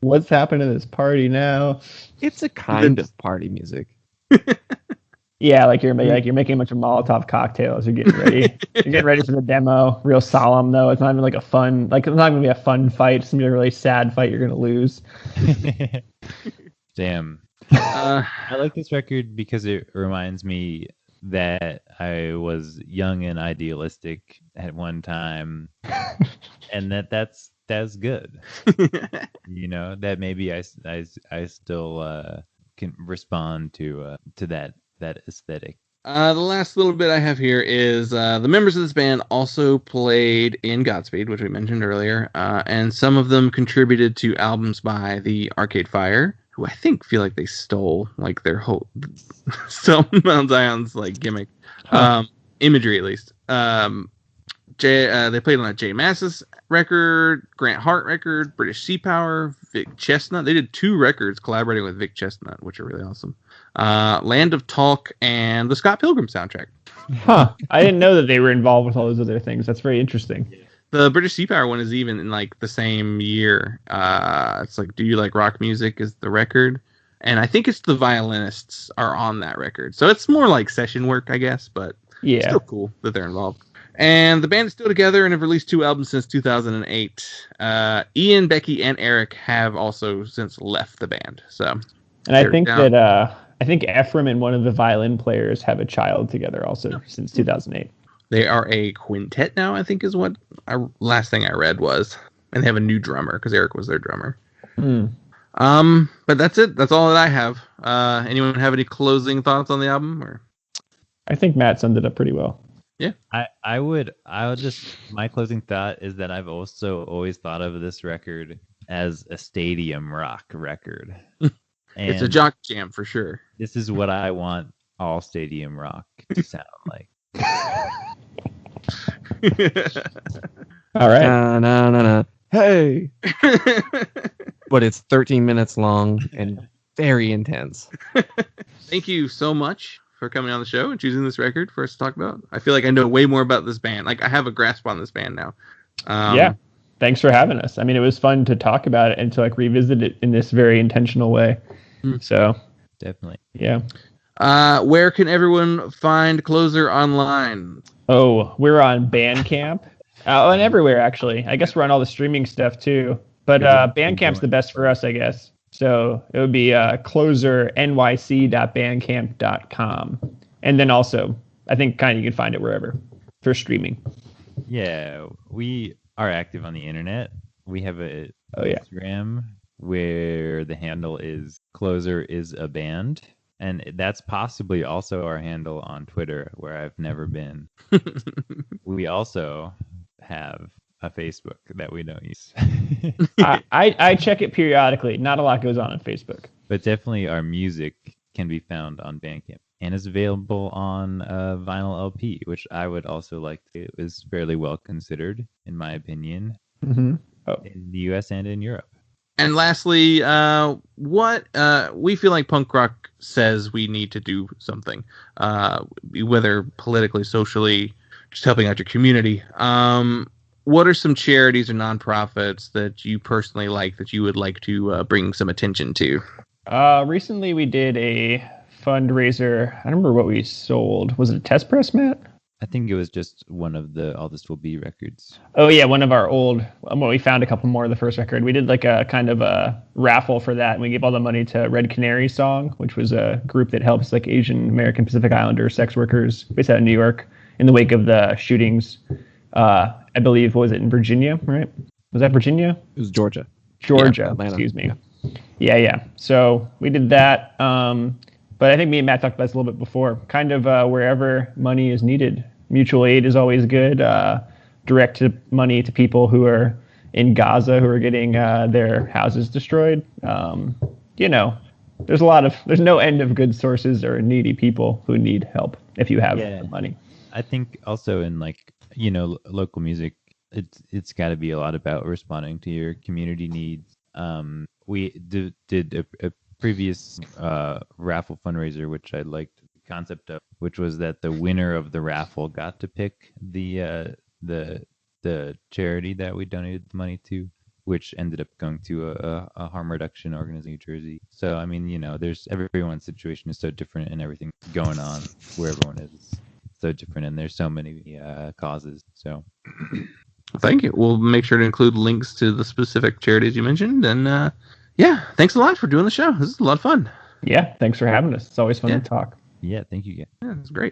What's happening to this party now? it's a kind of party music. Yeah, like you're making a bunch of Molotov cocktails. You're getting ready. You're getting ready for the demo. Real solemn though. It's not even like a fun. Like it's not gonna be a fun fight. It's gonna be a really sad fight. You're gonna lose. Damn. Uh, I like this record because it reminds me that I was young and idealistic at one time, and that's good. You know, that maybe I still can respond to that aesthetic. The last little bit I have here is the members of this band also played in Godspeed, which we mentioned earlier, and some of them contributed to albums by the Arcade Fire, who I think feel like they stole like their whole Mount Zion's like gimmick, imagery at least. They played on a Jay Massis record, Grant Hart record, British Sea Power, Vic Chestnut. They did 2 records collaborating with Vic Chestnut, which are really awesome. Land of Talk and the Scott Pilgrim soundtrack. Huh. I didn't know that they were involved with all those other things. That's very interesting. The British Sea Power one is even in like the same year. It's like Do You Like Rock Music is the record. And I think it's the violinists are on that record. So it's more like session work, I guess, but Yeah. still cool that they're involved. And the band is still together and have released 2 albums since 2008. Ian, Becky, and Eric have also since left the band. So, And I think that Ephraim and one of the violin players have a child together also since 2008. they are a quintet now, I think is what last thing I read was. And they have a new drummer because Eric was their drummer. But that's it. That's all that I have. Anyone have any closing thoughts on the album? Or I think Matt summed it up pretty well. yeah, I would just, my closing thought is that I've also always thought of this record as a stadium rock record. And it's a jock jam for sure. this is what I want all stadium rock to sound like. All right. Na. Hey. But it's 13 minutes long and very intense. Thank you so much for coming on the show and choosing this record for us to talk about. I feel like I know way more about this band. Like I have a grasp on this band now. Yeah. Thanks for having us. I mean, it was fun to talk about it and to like revisit it in this very intentional way. So Definitely. yeah. Where can everyone find Closer online? Oh, we're on Bandcamp. And everywhere, actually. I guess we're on all the streaming stuff, too. But Bandcamp's the best for us, I guess. So it would be closernyc.bandcamp.com. And then also, I think kind of you can find it wherever for streaming. Yeah, we are active on the internet. We have a yeah. Instagram where the handle is Closer is a Band. And that's possibly also our handle on Twitter, where I've never been. We also have a Facebook that we don't use. I check it periodically. Not a lot goes on Facebook. But definitely our music can be found on Bandcamp and is available on vinyl LP, which I would also like to. Is fairly well considered, in my opinion, in the US and in Europe. And lastly, what we feel like punk rock says we need to do something, whether politically, socially, just helping out your community. What are some charities or nonprofits that you personally like that you would like to bring some attention to? Recently, we did a fundraiser. I don't remember what we sold. Was it a test press, Matt? I think it was just one of the All This Will Be records. Oh, yeah, one of our old, well, we found a couple more of the first record. We did like a kind of a raffle for that, and we gave all the money to Red Canary Song, which was a group that helps like Asian American Pacific Islander sex workers based out of New York in the wake of the shootings. I believe, what was it, in Virginia, right? Was that Virginia? It was Georgia. Georgia, Atlanta. excuse me. Yeah. So we did that. But I think me and Matt talked about this a little bit before. Kind of wherever money is needed. Mutual aid is always good. Direct money to people who are in Gaza who are getting their houses destroyed. There's no end of good sources or needy people who need help if you have the money. I think also in local music, it's got to be a lot about responding to your community needs. We did a previous raffle fundraiser, which I liked the concept of, which was that the winner of the raffle got to pick the charity that we donated the money to. which ended up going to a harm reduction organization in New Jersey. So, I mean, there's everyone's situation is so different and everything going on where everyone is so different. And there's so many causes. So Thank you. We'll make sure to include links to the specific charities you mentioned. And thanks a lot for doing the show. This is a lot of fun. Yeah, thanks for having us. It's always fun Yeah. to talk. yeah, thank you. Yeah, it's great.